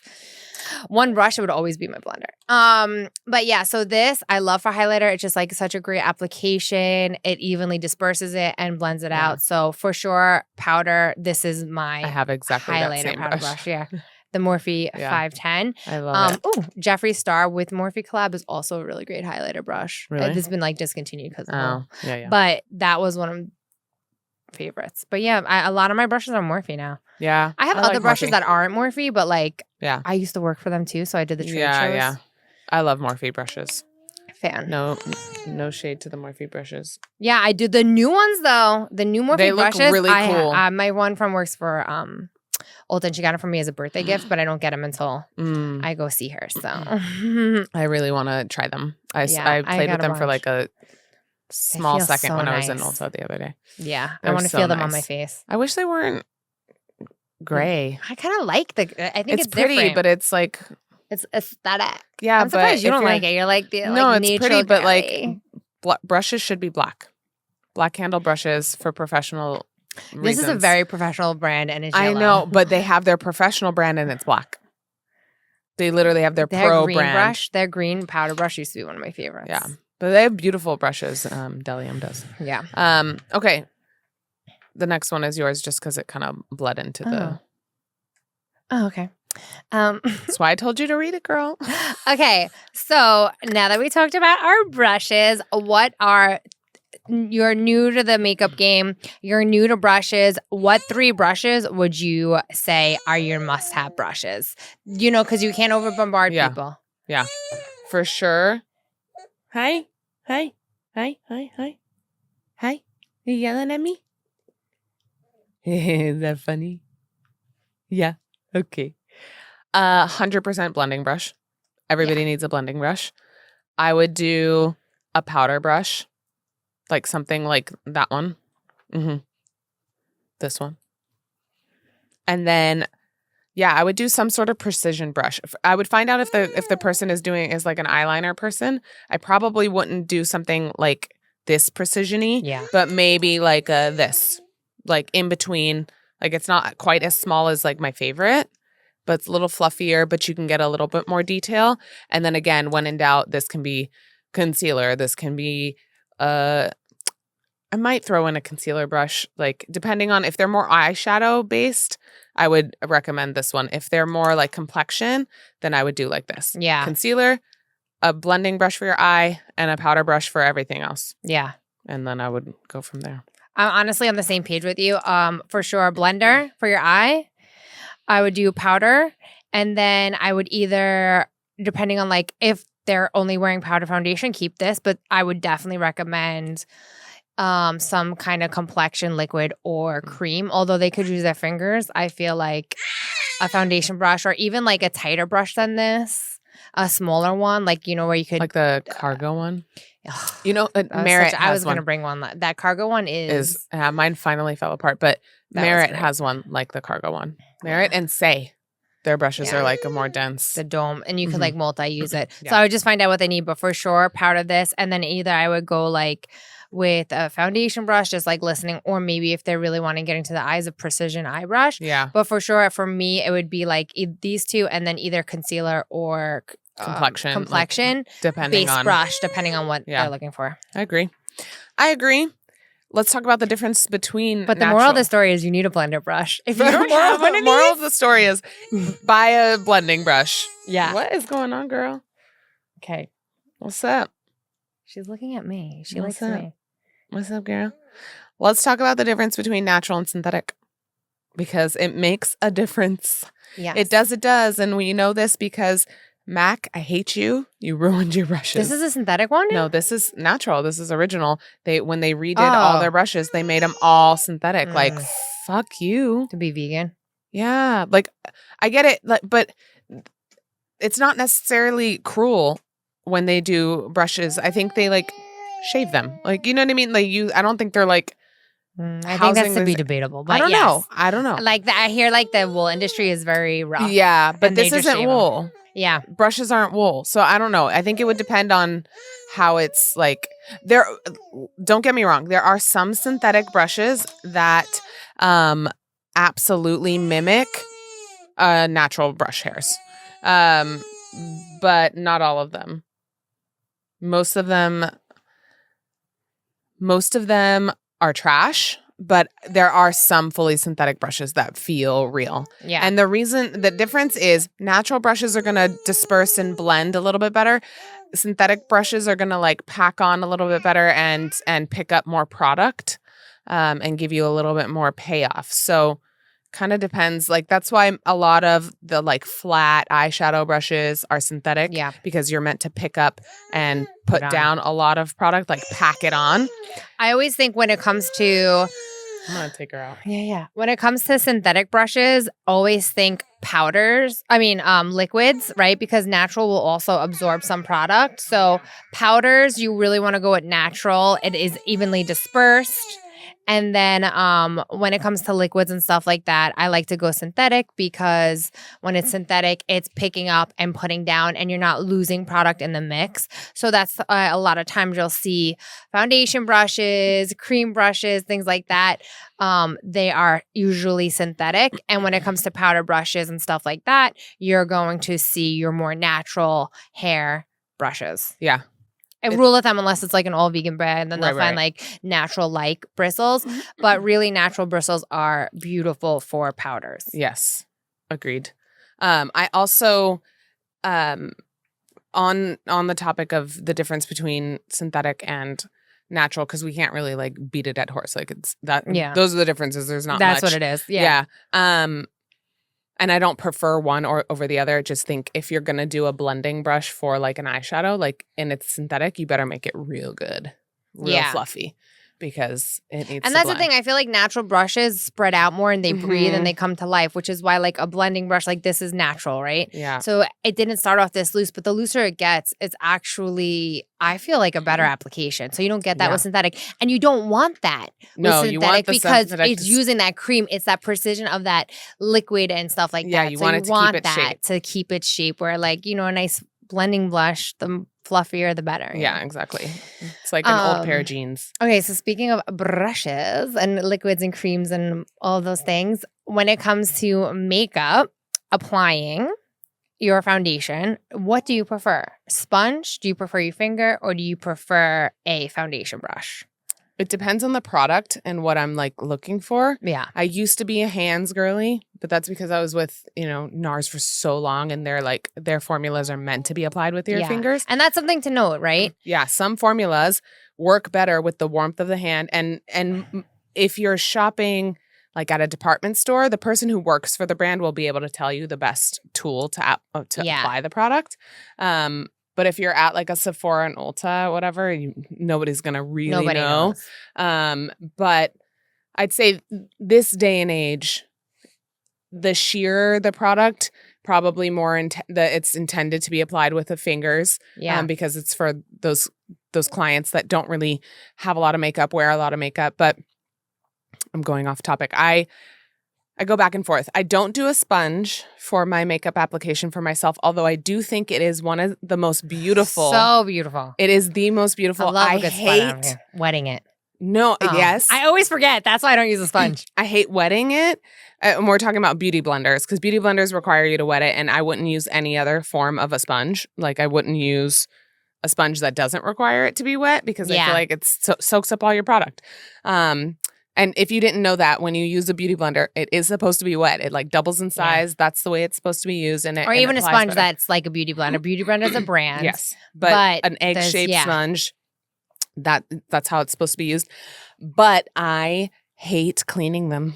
[SPEAKER 1] one brush, it would always be my blender. But yeah, so this I love for highlighter. It's just such a great application. It evenly disperses it and blends it out. So for sure, powder. This is my
[SPEAKER 2] I have exactly
[SPEAKER 1] highlighter
[SPEAKER 2] that same
[SPEAKER 1] powder brush. Yeah. The Morphe 510.
[SPEAKER 2] I love it.
[SPEAKER 1] Oh, Jeffree Star with Morphe collab is also a really great highlighter brush.
[SPEAKER 2] Really?
[SPEAKER 1] This has been discontinued because of
[SPEAKER 2] yeah.
[SPEAKER 1] But that was one of my favorites. But yeah, a lot of my brushes are Morphe now.
[SPEAKER 2] Yeah.
[SPEAKER 1] I have other brushes
[SPEAKER 2] Morphe.
[SPEAKER 1] That aren't Morphe, but I used to work for them too, so I did the trade shows.
[SPEAKER 2] Yeah. I love Morphe brushes.
[SPEAKER 1] Fan.
[SPEAKER 2] No shade to the Morphe brushes.
[SPEAKER 1] Yeah, I do the new ones though. The new Morphe brushes.
[SPEAKER 2] They look really cool.
[SPEAKER 1] My one from works for Ulta, and she got it for me as a birthday gift, but I don't get them until I go see her. So
[SPEAKER 2] I really want to try them. I played with them for a small second when I was in Ulta the other day.
[SPEAKER 1] Yeah, I want to feel them on my face.
[SPEAKER 2] I wish they weren't gray.
[SPEAKER 1] I kind of like I think it's
[SPEAKER 2] pretty,
[SPEAKER 1] different.
[SPEAKER 2] but it's
[SPEAKER 1] it's aesthetic.
[SPEAKER 2] Yeah,
[SPEAKER 1] I'm surprised you don't like it. You're
[SPEAKER 2] no, it's pretty,
[SPEAKER 1] girly.
[SPEAKER 2] but brushes should be black. Black handle brushes for professional reasons.
[SPEAKER 1] This is a very professional brand, and it's yellow.
[SPEAKER 2] I know, but they have their professional brand and it's black. They literally have their pro
[SPEAKER 1] green
[SPEAKER 2] brand.
[SPEAKER 1] Brush, their green powder brush used to be one of my favorites.
[SPEAKER 2] Yeah, but they have beautiful brushes. Delium does.
[SPEAKER 1] Yeah.
[SPEAKER 2] Okay. The next one is yours, just because it kind of bled into the.
[SPEAKER 1] Oh, okay.
[SPEAKER 2] That's why I told you to read it, girl.
[SPEAKER 1] Okay, so now that we talked about our brushes, you're new to the makeup game, you're new to brushes, what 3 brushes would you say are your must-have brushes? Because you can't over-bombard people.
[SPEAKER 2] Yeah, for sure. Hi. Hi? You yelling at me? Is that funny? Yeah. Okay. 100% blending brush. Everybody needs a blending brush. I would do a powder brush, like something like that one. This one. And then, I would do some sort of precision brush. I would find out if the person is like an eyeliner person. I probably wouldn't do something like this precision-y, but maybe like this, like in between. Like it's not quite as small as like my favorite, but it's a little fluffier, but you can get a little bit more detail. And then again, when in doubt, this can be concealer. This can be, I might throw in a concealer brush, like depending on if they're more eyeshadow based, I would recommend this one. If they're more like complexion, then I would do like this.
[SPEAKER 1] Yeah.
[SPEAKER 2] Concealer, a blending brush for your eye, and a powder brush for everything else.
[SPEAKER 1] Yeah.
[SPEAKER 2] And then I would go from there.
[SPEAKER 1] I'm honestly on the same page with you. For sure, a blender for your eye. I would do powder, and then I would either, depending on like if they're only wearing powder foundation, keep this, but I would definitely recommend some kind of complexion liquid or cream. Although they could use their fingers, I feel like a foundation brush or even like a tighter brush than this, a smaller one, like where you could
[SPEAKER 2] like the cargo one. Merit
[SPEAKER 1] I was going to bring one. That cargo one is
[SPEAKER 2] mine finally fell apart, but Merit has one like the cargo one. Merit and Say, their brushes are like a more dense.
[SPEAKER 1] The dome, and you could like multi-use it. So I would just find out what they need, but for sure, powder this, and then either I would go like with a foundation brush, just like listening, or maybe if they're really wanting to get into the eyes, a precision eye brush.
[SPEAKER 2] Yeah.
[SPEAKER 1] But for sure, for me, it would be like these two, and then either concealer or complexion
[SPEAKER 2] like, depending
[SPEAKER 1] base
[SPEAKER 2] on
[SPEAKER 1] brush, depending on what they're looking for.
[SPEAKER 2] I agree. Let's talk about the difference between.
[SPEAKER 1] But the moral of the story is you need a blender brush. If you don't have one of these,
[SPEAKER 2] moral of the story is buy a blending brush.
[SPEAKER 1] Yeah.
[SPEAKER 2] What is going on, girl?
[SPEAKER 1] Okay.
[SPEAKER 2] What's up?
[SPEAKER 1] She's looking at me. She
[SPEAKER 2] What's
[SPEAKER 1] likes
[SPEAKER 2] up?
[SPEAKER 1] me.
[SPEAKER 2] What's up, girl? Let's talk about the difference between natural and synthetic because it makes a difference.
[SPEAKER 1] Yeah.
[SPEAKER 2] It does. And we know this because Mac, I hate you. You ruined your brushes.
[SPEAKER 1] This is a synthetic one?
[SPEAKER 2] No, this is natural. This is original. When they redid all their brushes, they made them all synthetic. Like, fuck you.
[SPEAKER 1] To be vegan.
[SPEAKER 2] Yeah. Like, I get it. But it's not necessarily cruel when they do brushes. I think they like shave them. Like, you know what I mean? I don't think they're like.
[SPEAKER 1] I think that's to be debatable. But
[SPEAKER 2] I don't know.
[SPEAKER 1] Like I hear like the wool industry is very rough.
[SPEAKER 2] Yeah, but this isn't wool.
[SPEAKER 1] Yeah.
[SPEAKER 2] Brushes aren't wool. So I don't know. I think it would depend on how it's like. Don't get me wrong. There are some synthetic brushes that absolutely mimic natural brush hairs. But not all of them. Most of them are trash, but there are some fully synthetic brushes that feel real.
[SPEAKER 1] Yeah.
[SPEAKER 2] And the difference is natural brushes are going to disperse and blend a little bit better. Synthetic brushes are going to like pack on a little bit better and pick up more product and give you a little bit more payoff. So kind of depends. Like that's why a lot of the like flat eyeshadow brushes are synthetic.
[SPEAKER 1] Yeah.
[SPEAKER 2] Because you're meant to pick up and put down a lot of product, like pack it on.
[SPEAKER 1] I always think when it comes to
[SPEAKER 2] I'm going to take her out.
[SPEAKER 1] Yeah. When it comes to synthetic brushes, always think liquids, right? Because natural will also absorb some product. So powders, you really want to go with natural. It is evenly dispersed. And then when it comes to liquids and stuff like that, I like to go synthetic because when it's synthetic, it's picking up and putting down and you're not losing product in the mix. So that's a lot of times you'll see foundation brushes, cream brushes, things like that. They are usually synthetic. And when it comes to powder brushes and stuff like that, you're going to see your more natural hair brushes.
[SPEAKER 2] Yeah.
[SPEAKER 1] I rule with them unless it's like an all vegan brand, then they'll find like natural like bristles. But really, natural bristles are beautiful for powders.
[SPEAKER 2] Yes, agreed. I also, on the topic of the difference between synthetic and natural, because we can't really like beat a dead horse. Like it's that. Yeah, those are the differences. There's not.
[SPEAKER 1] That's
[SPEAKER 2] much.
[SPEAKER 1] what it is. Yeah.
[SPEAKER 2] And I don't prefer one over the other. Just think if you're going to do a blending brush for like an eyeshadow, like and it's synthetic, you better make it real good, real fluffy. because it needs
[SPEAKER 1] And
[SPEAKER 2] to
[SPEAKER 1] that's
[SPEAKER 2] blend.
[SPEAKER 1] the thing. I feel like natural brushes spread out more and they breathe and they come to life, which is why like a blending brush like this is natural, right?
[SPEAKER 2] Yeah.
[SPEAKER 1] So it didn't start off this loose, but the looser it gets, it's actually, I feel like a better application. So you don't get that with synthetic. And you don't want that with synthetic
[SPEAKER 2] you want the
[SPEAKER 1] because
[SPEAKER 2] synthetic
[SPEAKER 1] it's using that cream. It's that precision of that liquid and stuff like that.
[SPEAKER 2] You
[SPEAKER 1] so
[SPEAKER 2] want
[SPEAKER 1] you
[SPEAKER 2] it to
[SPEAKER 1] want
[SPEAKER 2] keep its
[SPEAKER 1] that
[SPEAKER 2] shape.
[SPEAKER 1] to keep its shape where like, a nice blending blush, the fluffier, the better.
[SPEAKER 2] Yeah, exactly. It's like an old pair of jeans.
[SPEAKER 1] Okay, so speaking of brushes and liquids and creams and all those things, when it comes to makeup, applying your foundation, what do you prefer? Sponge? Do you prefer your finger? Or do you prefer a foundation brush?
[SPEAKER 2] It depends on the product and what I'm like looking for.
[SPEAKER 1] Yeah.
[SPEAKER 2] I used to be a hands girly, but that's because I was with, NARS for so long and their formulas are meant to be applied with your fingers.
[SPEAKER 1] And that's something to note, right?
[SPEAKER 2] Yeah. Some formulas work better with the warmth of the hand. And if you're shopping like at a department store, the person who works for the brand will be able to tell you the best tool to apply the product. But if you're at like a Sephora and Ulta, whatever, nobody's going to really know. But I'd say this day and age, the sheer the product, probably more it's intended to be applied with the fingers. Because it's for those clients that don't really have a lot of makeup, wear a lot of makeup. But I'm going off topic. I go back and forth. I don't do a sponge for my makeup application for myself, although I do think it is one of the most beautiful.
[SPEAKER 1] So beautiful.
[SPEAKER 2] It is the most beautiful.
[SPEAKER 1] I love a good sponge. Wetting it.
[SPEAKER 2] No, yes.
[SPEAKER 1] I always forget. That's why I don't use a sponge.
[SPEAKER 2] I hate wetting it. And we're talking about beauty blenders because beauty blenders require you to wet it, and I wouldn't use any other form of a sponge. Like I wouldn't use a sponge that doesn't require it to be wet because I feel like it soaks up all your product. And if you didn't know that, when you use a beauty blender, it is supposed to be wet. It like doubles in size. Yeah. That's the way it's supposed to be used. Or
[SPEAKER 1] even a sponge that's like a beauty blender. Beauty blender is a brand.
[SPEAKER 2] Yes. But an egg-shaped sponge, that's how it's supposed to be used. But I hate cleaning them.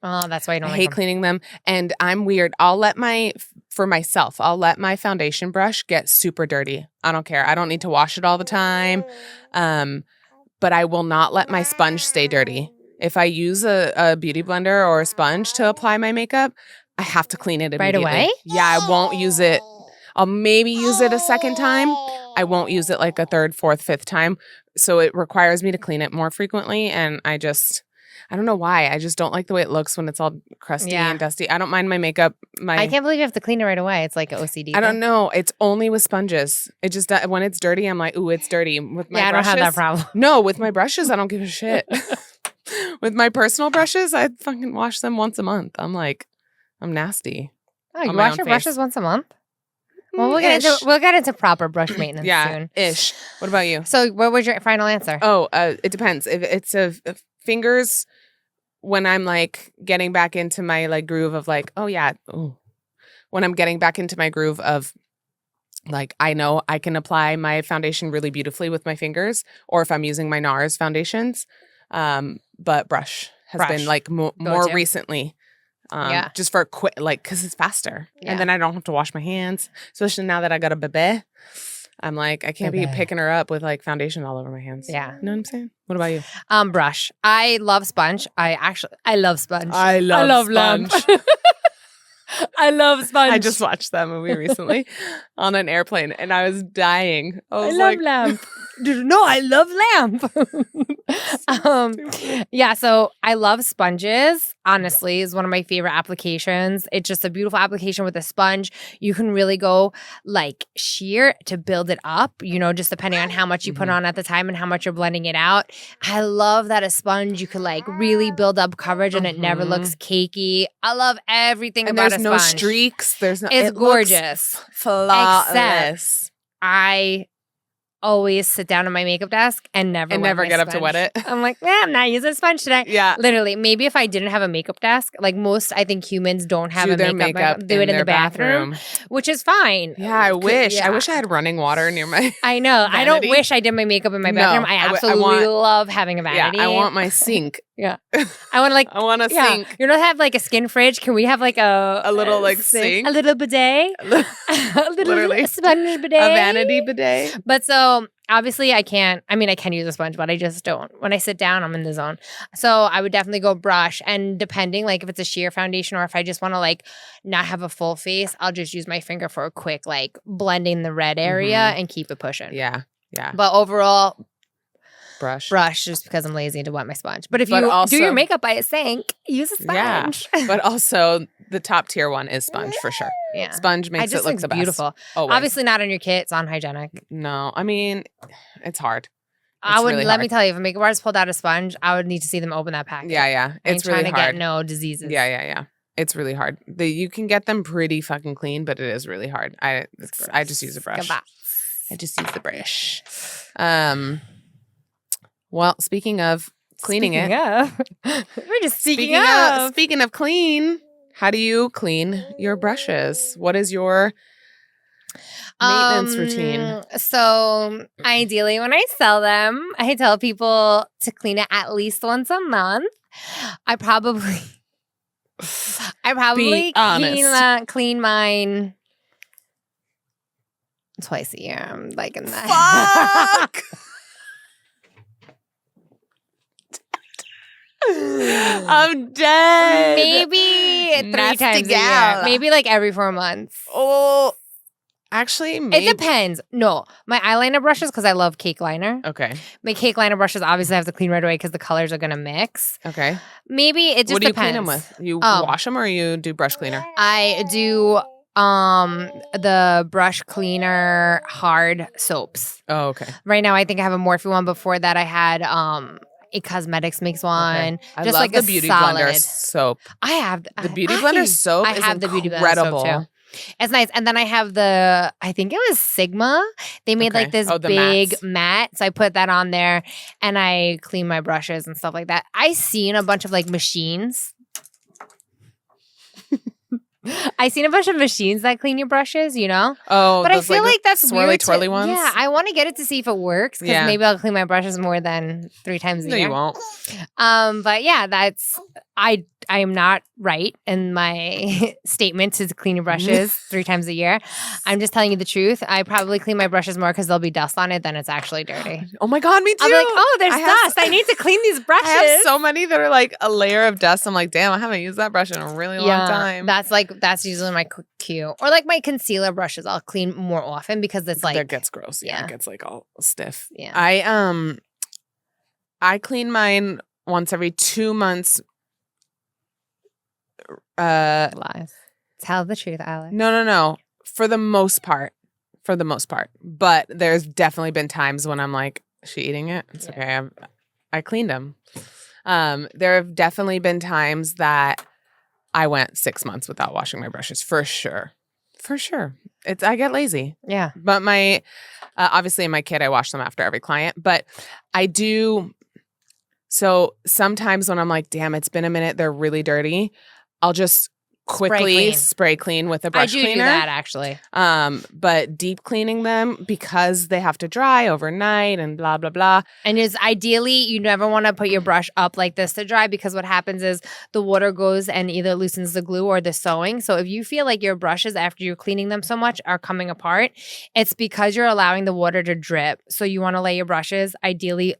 [SPEAKER 1] Oh, that's why I don't
[SPEAKER 2] hate cleaning them. And I'm weird. I'll let my foundation brush get super dirty. I don't care. I don't need to wash it all the time. But I will not let my sponge stay dirty. If I use a beauty blender or a sponge to apply my makeup, I have to clean it immediately.
[SPEAKER 1] Right away?
[SPEAKER 2] Yeah, I won't use it. I'll maybe use it a second time. I won't use it like a third, fourth, fifth time. So it requires me to clean it more frequently. And I don't know why. I just don't like the way it looks when it's all crusty and dusty. I don't mind my makeup.
[SPEAKER 1] I can't believe you have to clean it right away. It's like an OCD.
[SPEAKER 2] I don't know. It's only with sponges. It just when it's dirty, I'm like, ooh, it's dirty. With my brushes,
[SPEAKER 1] I don't have that problem.
[SPEAKER 2] No, with my brushes, I don't give a shit. With my personal brushes, I fucking wash them once a month. I'm like, I'm nasty.
[SPEAKER 1] Oh, you wash your brushes once a month? Well, we'll get into proper brush maintenance soon.
[SPEAKER 2] Ish. What about you?
[SPEAKER 1] So, what was your final answer?
[SPEAKER 2] Oh, it depends. If it's fingers, when I'm like getting back into my like groove of like, when I'm getting back into my groove of like, I know I can apply my foundation really beautifully with my fingers, or if I'm using my NARS foundations. But brush has been like more recently. Just for quick, like, because it's faster. Yeah. And then I don't have to wash my hands. Especially now that I got a bebe. I'm like, I can't be picking her up with like foundation all over my hands.
[SPEAKER 1] Yeah.
[SPEAKER 2] You know what I'm saying? What about you?
[SPEAKER 1] Brush. I love sponge. I love sponge.
[SPEAKER 2] I love
[SPEAKER 1] sponge. I love sponge.
[SPEAKER 2] I just watched that movie recently on an airplane and I was dying.
[SPEAKER 1] I love lamp. No, I love lamp. So I love sponges. Honestly, is one of my favorite applications. It's just a beautiful application with a sponge. You can really go like sheer to build it up, just depending on how much you put on at the time and how much you're blending it out. I love that a sponge, you could like really build up coverage and it never looks cakey. I love everything about a sponge.
[SPEAKER 2] There's no streaks.
[SPEAKER 1] It's gorgeous.
[SPEAKER 2] Flawless.
[SPEAKER 1] Except I always sit down at my makeup desk and never
[SPEAKER 2] get up to wet it.
[SPEAKER 1] I'm like, I'm not using a sponge today.
[SPEAKER 2] Yeah.
[SPEAKER 1] Literally, maybe if I didn't have a makeup desk, like most, I think humans don't have do it in the bathroom, which is fine.
[SPEAKER 2] Yeah, I wish. Yeah. I wish I had running water near my
[SPEAKER 1] I know.
[SPEAKER 2] vanity.
[SPEAKER 1] I don't wish I did my makeup in my bathroom. I absolutely love having a vanity.
[SPEAKER 2] Yeah, I want my sink.
[SPEAKER 1] Yeah. I want
[SPEAKER 2] a sink.
[SPEAKER 1] You don't have like a skin fridge. Can we have like a
[SPEAKER 2] little like sink?
[SPEAKER 1] A little bidet? A little sponge bidet?
[SPEAKER 2] A vanity bidet?
[SPEAKER 1] But so obviously I can use a sponge, but I just don't. When I sit down, I'm in the zone. So I would definitely go brush. And depending, like if it's a sheer foundation or if I just want to like not have a full face, I'll just use my finger for a quick like blending the red area and keep it pushing.
[SPEAKER 2] Yeah.
[SPEAKER 1] But overall,
[SPEAKER 2] brush
[SPEAKER 1] just because I'm lazy to wet my sponge. But if you do your makeup by a sink, use a sponge.
[SPEAKER 2] Yeah. But also the top tier one is sponge for sure.
[SPEAKER 1] Yeah.
[SPEAKER 2] Sponge makes it look the best.
[SPEAKER 1] Beautiful.
[SPEAKER 2] Always.
[SPEAKER 1] Obviously not on your kit. It's unhygienic.
[SPEAKER 2] No. I mean, it's hard.
[SPEAKER 1] Let me tell you, if a makeup artist pulled out a sponge, I would need to see them open that packet.
[SPEAKER 2] Yeah. It's really hard.
[SPEAKER 1] Trying to get no diseases.
[SPEAKER 2] Yeah. It's really hard. You can get them pretty fucking clean, but it is really hard. I just use a brush.
[SPEAKER 1] Goodbye.
[SPEAKER 2] I just use the brush. Well, speaking of cleaning
[SPEAKER 1] we're just speaking
[SPEAKER 2] of clean, how do you clean your brushes? What is your maintenance routine?
[SPEAKER 1] So ideally when I sell them, I tell people to clean it at least once a month. I probably clean mine twice a year. I'm liking that.
[SPEAKER 2] Fuck! I'm dead.
[SPEAKER 1] Maybe 3 times a year. Maybe like every 4 months.
[SPEAKER 2] Oh, actually, maybe.
[SPEAKER 1] It depends. No, my eyeliner brushes, because I love cake liner.
[SPEAKER 2] Okay.
[SPEAKER 1] My cake liner brushes obviously have to clean right away because the colors are going to mix.
[SPEAKER 2] Okay.
[SPEAKER 1] Maybe it just depends.
[SPEAKER 2] What do you clean them with? You wash them or you do brush cleaner?
[SPEAKER 1] I do the brush cleaner hard soaps.
[SPEAKER 2] Oh, okay.
[SPEAKER 1] Right now I think I have a Morphe one. Before that I had a cosmetics makes one.
[SPEAKER 2] Okay. I
[SPEAKER 1] just
[SPEAKER 2] love
[SPEAKER 1] like
[SPEAKER 2] the
[SPEAKER 1] a
[SPEAKER 2] Beauty
[SPEAKER 1] solid.
[SPEAKER 2] Blender soap.
[SPEAKER 1] I have
[SPEAKER 2] the Beauty Blender soap. I have the Beauty Blender soap too.
[SPEAKER 1] It's nice. And then I have I think it was Sigma. They made like this big mat. So I put that on there and I clean my brushes and stuff like that. I seen a bunch of like machines. I seen a bunch of machines that clean your brushes, you know?
[SPEAKER 2] Oh,
[SPEAKER 1] but I feel like that's
[SPEAKER 2] swirly
[SPEAKER 1] weird
[SPEAKER 2] twirly ones?
[SPEAKER 1] Yeah, I want to get it to see if it works because maybe I'll clean my brushes more than 3 times a year.
[SPEAKER 2] No, you won't.
[SPEAKER 1] But yeah, I am not right in my statement to clean your brushes 3 times a year. I'm just telling you the truth. I probably clean my brushes more because there'll be dust on it than it's actually dirty.
[SPEAKER 2] Oh my God, me too.
[SPEAKER 1] I'm like, oh, there's dust. I need to clean these brushes.
[SPEAKER 2] I have so many that are like a layer of dust. I'm like, damn, I haven't used that brush in a really long time.
[SPEAKER 1] That's usually my cue. Or like my concealer brushes, I'll clean more often because it's like
[SPEAKER 2] that gets gross. Yeah, it gets like all stiff.
[SPEAKER 1] Yeah,
[SPEAKER 2] I clean mine once every 2 months.
[SPEAKER 1] Lies. Tell the truth, Alex.
[SPEAKER 2] No. For the most part. But there's definitely been times when I'm like, is she eating it? It's okay. I cleaned them. There have definitely been times that I went 6 months without washing my brushes. For sure. I get lazy.
[SPEAKER 1] Yeah.
[SPEAKER 2] But my obviously in my kit, I wash them after every client. But I do. So sometimes when I'm like, damn, it's been a minute, they're really dirty, I'll just quickly spray clean with a brush cleaner. I do that
[SPEAKER 1] actually.
[SPEAKER 2] But deep cleaning them because they have to dry overnight and blah, blah, blah.
[SPEAKER 1] And ideally, you never want to put your brush up like this to dry because what happens is the water goes and either loosens the glue or the sewing. So if you feel like your brushes after you're cleaning them so much are coming apart, it's because you're allowing the water to drip. So you want to lay your brushes ideally.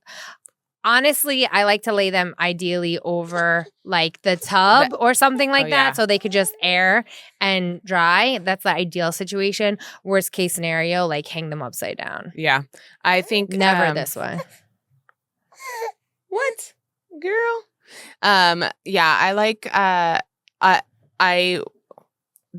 [SPEAKER 1] Honestly, I like to lay them ideally over like the tub or something like that so they could just air and dry. That's the ideal situation. Worst case scenario, like hang them upside down.
[SPEAKER 2] Yeah. I think
[SPEAKER 1] never this way.
[SPEAKER 2] What? Girl? Yeah, I like I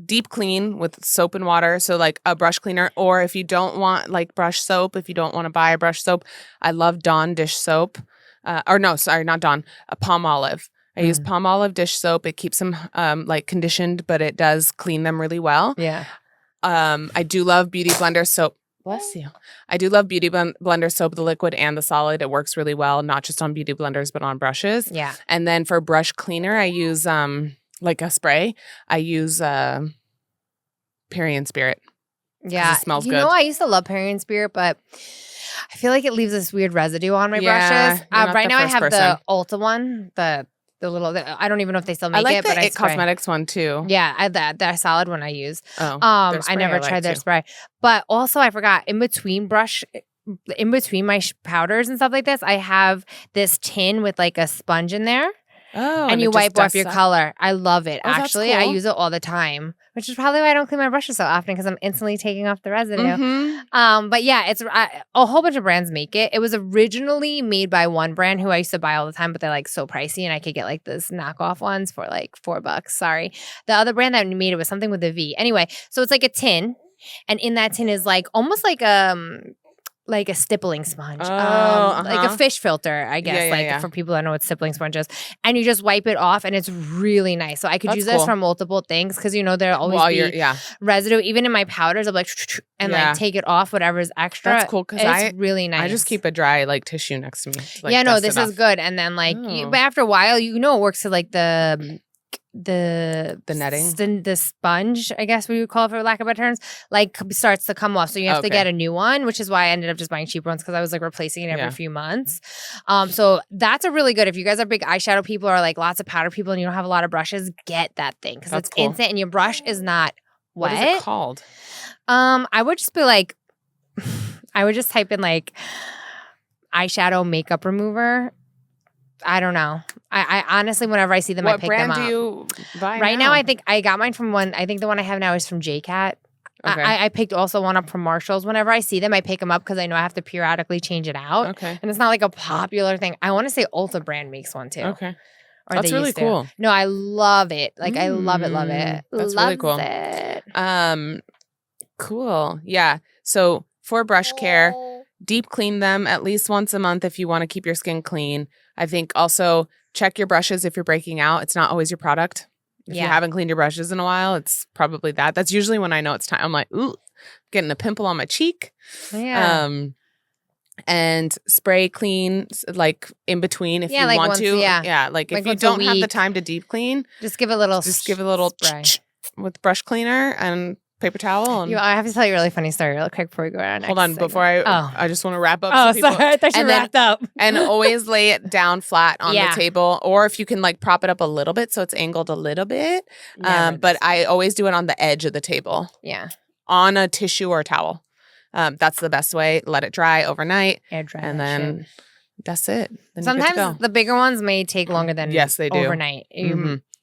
[SPEAKER 2] deep clean with soap and water. So like a brush cleaner, or if you don't want like brush soap, if you don't want to buy a brush soap, I love Dawn dish soap. Not Dawn, a Palmolive. I use Palmolive dish soap. It keeps them like conditioned, but it does clean them really well.
[SPEAKER 1] Yeah.
[SPEAKER 2] I do love Beauty Blender soap. Bless you. I do love Beauty Blender soap, the liquid and the solid. It works really well, not just on beauty blenders, but on brushes.
[SPEAKER 1] Yeah.
[SPEAKER 2] And then for brush cleaner, I use like a spray. I use Perrier Spirit.
[SPEAKER 1] Yeah.
[SPEAKER 2] It smells good.
[SPEAKER 1] You know, I used to love Perrier Spirit, but I feel like it leaves this weird residue on my brushes. Right now I have the Ulta one, the little, I don't even know if they still make it, but I
[SPEAKER 2] It Cosmetics one too.
[SPEAKER 1] Yeah, I have that solid one I use. I never tried their spray. But also I forgot, in between in between my powders and stuff like this, I have this tin with like a sponge in there.
[SPEAKER 2] Oh,
[SPEAKER 1] and you wipe off your
[SPEAKER 2] up.
[SPEAKER 1] color. I love it.
[SPEAKER 2] Oh,
[SPEAKER 1] Actually,
[SPEAKER 2] cool.
[SPEAKER 1] I use it all the time, which is probably why I don't clean my brushes so often because I'm instantly taking off the residue.
[SPEAKER 2] Mm-hmm.
[SPEAKER 1] But yeah, it's a whole bunch of brands make it. It was originally made by one brand who I used to buy all the time, but they're like so pricey, and I could get like this knockoff ones for like $4. Sorry, the other brand that made it was something with a V. Anyway, so it's like a tin, and in that tin is like almost like a stippling sponge, like a fish filter, I guess, for people that know what stippling sponge is. And you just wipe it off, and it's really nice. So I could use this for multiple things because, there'll always be residue. Even in my powders, I'm like, and like take it off, whatever's extra.
[SPEAKER 2] That's cool because
[SPEAKER 1] it's really nice.
[SPEAKER 2] I just keep a dry like tissue next to me.
[SPEAKER 1] This is good. And then but after a while, it works to like the netting, the sponge, I guess we would call it for lack of better terms, like starts to come off. So you have to get a new one, which is why I ended up just buying cheaper ones because I was like replacing it every few months. So that's a really good, if you guys are big eyeshadow people or like lots of powder people and you don't have a lot of brushes, get that thing because it's instant and your brush is not wet.
[SPEAKER 2] What is it called?
[SPEAKER 1] I would just be like, I would just type in like eyeshadow makeup remover. I don't know. I honestly, whenever I see them, I pick them up.
[SPEAKER 2] What brand do you buy
[SPEAKER 1] right now? I think I got mine from one. I think the one I have now is from JCat. Okay. I picked also one up from Marshall's. Whenever I see them, I pick them up because I know I have to periodically change it out.
[SPEAKER 2] Okay.
[SPEAKER 1] And it's not like a popular thing. I want to say Ulta brand makes one too.
[SPEAKER 2] Okay.
[SPEAKER 1] Or
[SPEAKER 2] that's really cool.
[SPEAKER 1] No, I love it. Like I love it.
[SPEAKER 2] That's really cool.
[SPEAKER 1] It.
[SPEAKER 2] Cool. Yeah. So for brush care, deep clean them at least once a month if you want to keep your skin clean. I think also check your brushes if you're breaking out. It's not always your product. If you haven't cleaned your brushes in a while, it's probably that. That's usually when I know it's time. I'm like, ooh, getting a pimple on my cheek.
[SPEAKER 1] Yeah.
[SPEAKER 2] And spray clean like in between if you want
[SPEAKER 1] once,
[SPEAKER 2] to.
[SPEAKER 1] Yeah.
[SPEAKER 2] Like if you don't have the time to deep clean,
[SPEAKER 1] just give a little
[SPEAKER 2] spray with brush cleaner and paper towel. And
[SPEAKER 1] I have to tell you a really funny story real quick before we go on.
[SPEAKER 2] Hold on, before I just want to wrap up.
[SPEAKER 1] Oh, sorry, I thought you wrapped up.
[SPEAKER 2] And always lay it down flat on the table, or if you can like prop it up a little bit so it's angled a little bit. But I always do it on the edge of the table.
[SPEAKER 1] Yeah,
[SPEAKER 2] on a tissue or a towel. That's the best way. Let it dry overnight,
[SPEAKER 1] air dry,
[SPEAKER 2] and then that's it. Then
[SPEAKER 1] sometimes the bigger ones may take longer than
[SPEAKER 2] they do
[SPEAKER 1] overnight.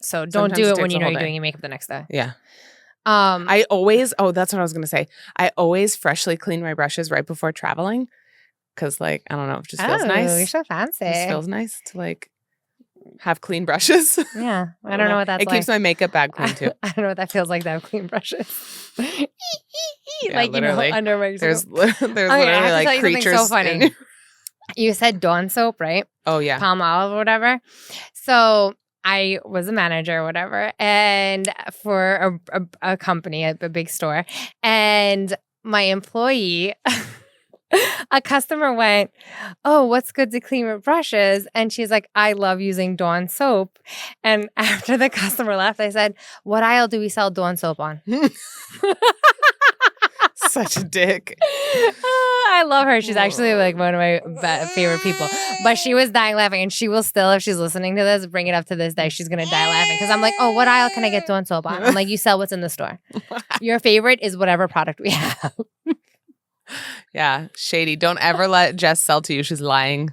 [SPEAKER 1] So don't do it when you know you're doing your makeup the next day.
[SPEAKER 2] Yeah. I always, that's what I was going to say. I always freshly clean my brushes right before traveling because, like, I don't know, it just feels nice.
[SPEAKER 1] You're so fancy.
[SPEAKER 2] It just feels nice to, like, have clean brushes.
[SPEAKER 1] Yeah. I don't know what that's like.
[SPEAKER 2] It keeps my makeup bag clean, too.
[SPEAKER 1] I don't know what that feels like to have clean brushes.
[SPEAKER 2] Like, literally.
[SPEAKER 1] Under my
[SPEAKER 2] There's literally, like, creatures.
[SPEAKER 1] So funny. You said Dawn soap, right?
[SPEAKER 2] Oh, yeah.
[SPEAKER 1] Palm olive or whatever. So I was a manager or whatever, and for a company, a big store, and my employee, a customer went, "Oh, what's good to clean with brushes?" And she's like, "I love using Dawn soap." And after the customer left, I said, "What aisle do we sell Dawn soap on?"
[SPEAKER 2] Such a dick.
[SPEAKER 1] I love her. She's actually like one of my favorite people. But she was dying laughing, and she will still, if she's listening to this, bring it up to this day. She's gonna die laughing because I'm like, "Oh, what aisle can I get Dawn soap on?" I'm like, "You sell what's in the store. Your favorite is whatever product we have."
[SPEAKER 2] Yeah, shady. Don't ever let Jess sell to you. She's lying.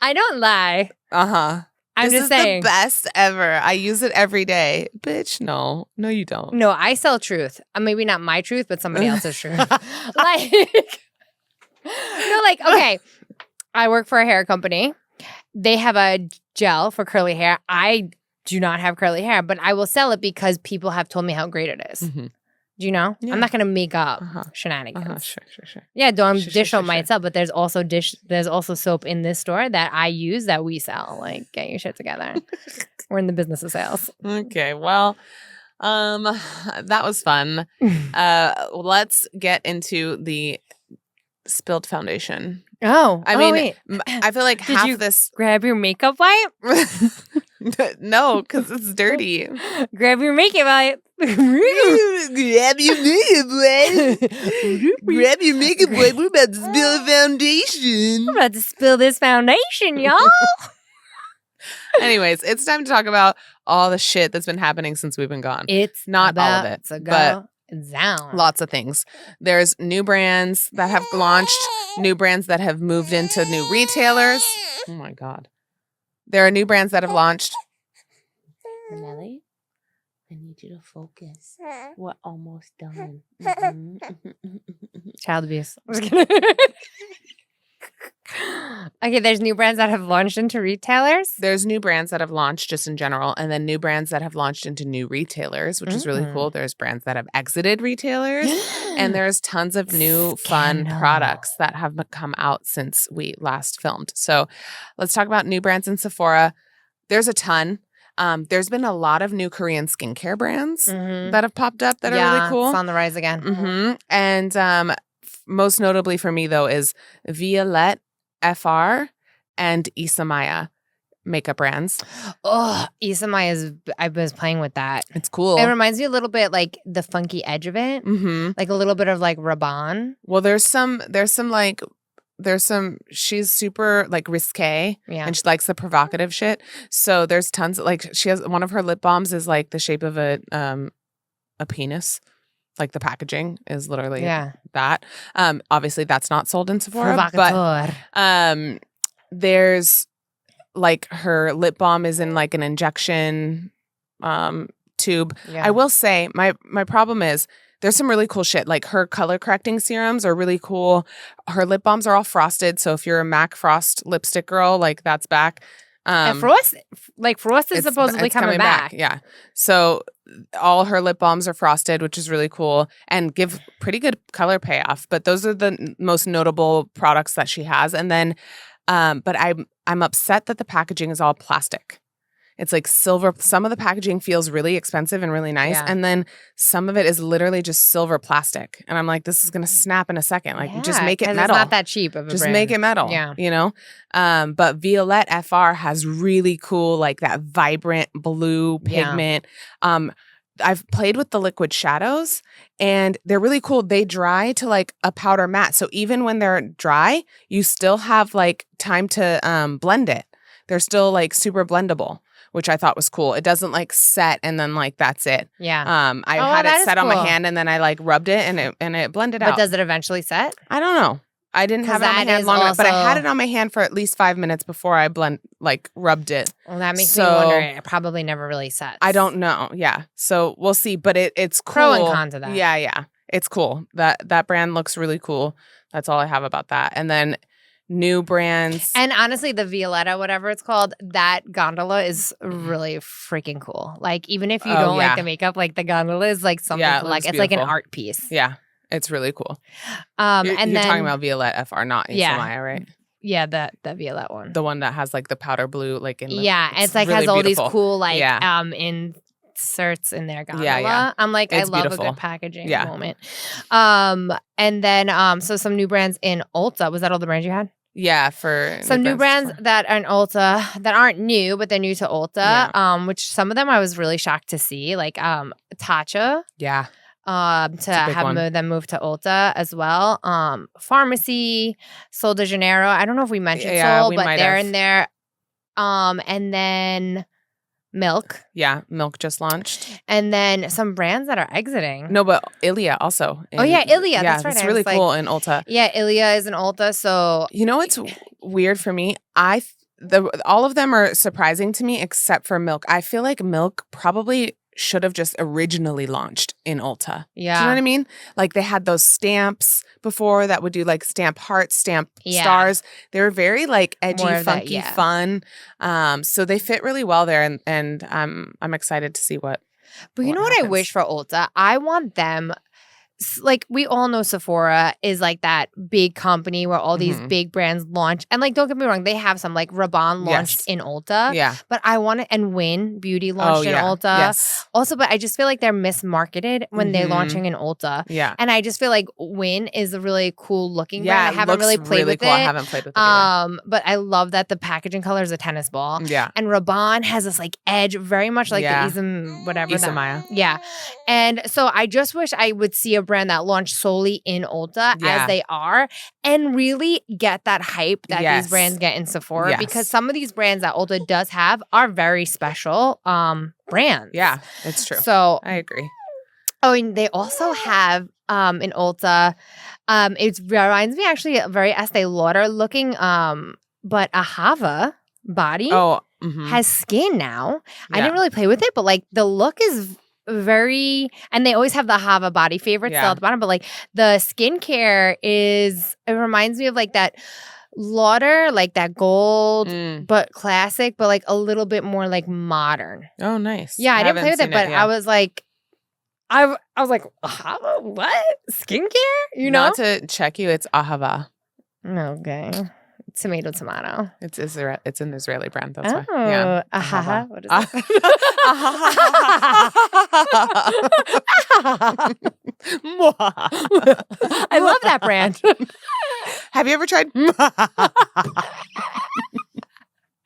[SPEAKER 1] I don't lie. I'm just saying.
[SPEAKER 2] The best ever. I use it every day. Bitch, no, you don't.
[SPEAKER 1] No, I sell truth. Maybe not my truth, but somebody else's truth. Okay. I work for a hair company. They have a gel for curly hair. I do not have curly hair, but I will sell it because people have told me how great it is. Mm-hmm. Do you know? Yeah. I'm not going to make up shenanigans.
[SPEAKER 2] Sure.
[SPEAKER 1] Yeah, Dawn dish soap might sell, but there's also soap in this store that I use that we sell. Like, get your shit together. We're in the business of sales.
[SPEAKER 2] Okay, well, that was fun. Let's get into the spilled foundation.
[SPEAKER 1] Oh,
[SPEAKER 2] wait. I feel like
[SPEAKER 1] Did you grab your makeup wipe?
[SPEAKER 2] No, because it's dirty.
[SPEAKER 1] Grab your makeup wipe.
[SPEAKER 2] Grab your makeup wipe. Grab your makeup wipe. We're about to spill a foundation.
[SPEAKER 1] We're about to spill this foundation, y'all.
[SPEAKER 2] Anyways, it's time to talk about all the shit that's been happening since we've been gone.
[SPEAKER 1] It's
[SPEAKER 2] not all of it, but
[SPEAKER 1] down.
[SPEAKER 2] Lots of things. There's new brands that have launched, new brands that have moved into new retailers. Oh my God. There are new brands that have launched. Nelly, I need you to focus. We're almost done.
[SPEAKER 1] Child abuse. I'm just kidding. Okay, there's new brands that have launched into retailers.
[SPEAKER 2] There's new brands that have launched just in general, and then new brands that have launched into new retailers, which is really cool. There's brands that have exited retailers, and there's tons of new fun products that have come out since we last filmed. So let's talk about new brands in Sephora. There's a ton. There's been a lot of new Korean skincare brands that have popped up that are really cool.
[SPEAKER 1] It's on the rise again.
[SPEAKER 2] And most notably for me, though, is Violette FR and Isamaya makeup brands.
[SPEAKER 1] Oh, Isamaya I was playing with that.
[SPEAKER 2] It's cool.
[SPEAKER 1] It reminds me a little bit like the funky edge of it. Like a little bit of like Rabanne.
[SPEAKER 2] Well, she's super like risque and she likes the provocative shit. So there's tons like she has one of her lip balms is like the shape of a penis. Like the packaging is literally that. Obviously that's not sold in Sephora. But there's like her lip balm is in like an injection tube. I will say my problem is there's some really cool shit. Like her color correcting serums are really cool. Her lip balms are all frosted. So if you're a MAC Frost lipstick girl, like that's back.
[SPEAKER 1] And Frost is supposedly coming back.
[SPEAKER 2] Yeah. So all her lip balms are frosted, which is really cool and give pretty good color payoff. But those are the most notable products that she has. And then, but I'm upset that the packaging is all plastic. It's like silver. Some of the packaging feels really expensive and really nice. And then some of it is literally just silver plastic. And I'm like, this is going to snap in a second. Like, just make it metal.
[SPEAKER 1] It's not that cheap of a
[SPEAKER 2] just
[SPEAKER 1] brand.
[SPEAKER 2] make it metal, you know? But Violette FR has really cool, like that vibrant blue pigment. I've played with the liquid shadows and they're really cool. They dry to like a powder matte. So even when they're dry, you still have like time to blend it. They're still like super blendable, which I thought was cool. It doesn't like set and then like that's it. I had it set on my hand and then I like rubbed it and it blended out.
[SPEAKER 1] But does it eventually set?
[SPEAKER 2] I don't know. I didn't have it on my hand long enough, but I had it on my hand for at least 5 minutes before I rubbed it.
[SPEAKER 1] Well, that makes me wonder. It probably never really sets.
[SPEAKER 2] I don't know. Yeah. So we'll see. But it's cool.
[SPEAKER 1] Pro and con to that.
[SPEAKER 2] Yeah. It's cool. That brand looks really cool. That's all I have about that. And then new brands.
[SPEAKER 1] And honestly, the Violetta, whatever it's called, that gondola is really freaking cool. Like, even if you don't like the makeup, like the gondola is like something like it's like an art piece.
[SPEAKER 2] Yeah. It's really cool.
[SPEAKER 1] You're
[SPEAKER 2] talking about Violette FR, not Isamaya, right?
[SPEAKER 1] Yeah, the Violette one.
[SPEAKER 2] The one that has like the powder blue, like in the
[SPEAKER 1] it's like really has all these cool like inserts in their gondola.
[SPEAKER 2] Yeah.
[SPEAKER 1] I'm like,
[SPEAKER 2] it's
[SPEAKER 1] I love
[SPEAKER 2] beautiful.
[SPEAKER 1] a good packaging moment. And then so some new brands in Ulta. Was that all the brands you had?
[SPEAKER 2] Yeah, for
[SPEAKER 1] some new brands that are in Ulta that aren't new, but they're new to Ulta. Which some of them I was really shocked to see, like Tatcha.
[SPEAKER 2] Yeah.
[SPEAKER 1] To have them move to Ulta as well. Pharmacy, Sol de Janeiro. I don't know if we mentioned Sol, but they're in there. And then Milk.
[SPEAKER 2] Yeah, Milk just launched.
[SPEAKER 1] And then some brands that are exiting.
[SPEAKER 2] No, but Ilia also.
[SPEAKER 1] Ilia. That's right.
[SPEAKER 2] It's really cool in Ulta.
[SPEAKER 1] Yeah, Ilia is in Ulta. So
[SPEAKER 2] you know what's weird for me? All of them are surprising to me except for Milk. I feel like Milk probably should have just originally launched in Ulta.
[SPEAKER 1] Yeah.
[SPEAKER 2] Do you know what I mean? Like they had those stamps before that would do like stamp hearts, stamp stars. They were very like edgy, funky, fun. So they fit really well there and I'm excited to see what
[SPEAKER 1] But you know what I wish for Ulta? I want them like we all know Sephora is like that big company where all these big brands launch. And like, don't get me wrong, they have some like Rabanne launched in Ulta.
[SPEAKER 2] Yeah.
[SPEAKER 1] But I want it, and Win Beauty launched in Ulta.
[SPEAKER 2] Yes.
[SPEAKER 1] Also, but I just feel like they're mismarketed when they're launching in Ulta.
[SPEAKER 2] Yeah.
[SPEAKER 1] And I just feel like Win is a really cool looking brand. I haven't really played with it.
[SPEAKER 2] I haven't played with it either.
[SPEAKER 1] But I love that the packaging color is a tennis ball.
[SPEAKER 2] Yeah.
[SPEAKER 1] And Rabanne has this like edge, very much like the
[SPEAKER 2] Isamaya.
[SPEAKER 1] Yeah. And so I just wish I would see a brand that launched solely in Ulta as they are and really get that hype that these brands get in Sephora because some of these brands that Ulta does have are very special brands.
[SPEAKER 2] Yeah, it's true.
[SPEAKER 1] So
[SPEAKER 2] I agree.
[SPEAKER 1] Oh, and they also have in Ulta. It reminds me actually of very Estee Lauder looking, but a Hava body has skin now. I didn't really play with it, but like the look is very, and they always have the Hava body favorite still at the bottom, but like the skincare is, it reminds me of like that Lauder, like that gold, but classic, but like a little bit more like modern.
[SPEAKER 2] Oh, nice.
[SPEAKER 1] Yeah, I didn't play with it, but I was like, I was like, Ahava? What? Skincare? You know?
[SPEAKER 2] Not to check you, it's Ahava.
[SPEAKER 1] Okay. Tomato.
[SPEAKER 2] It's an Israeli brand. That's why.
[SPEAKER 1] Oh,
[SPEAKER 2] Yeah.
[SPEAKER 1] Ahava. What is that? I love that brand.
[SPEAKER 2] Have you ever tried?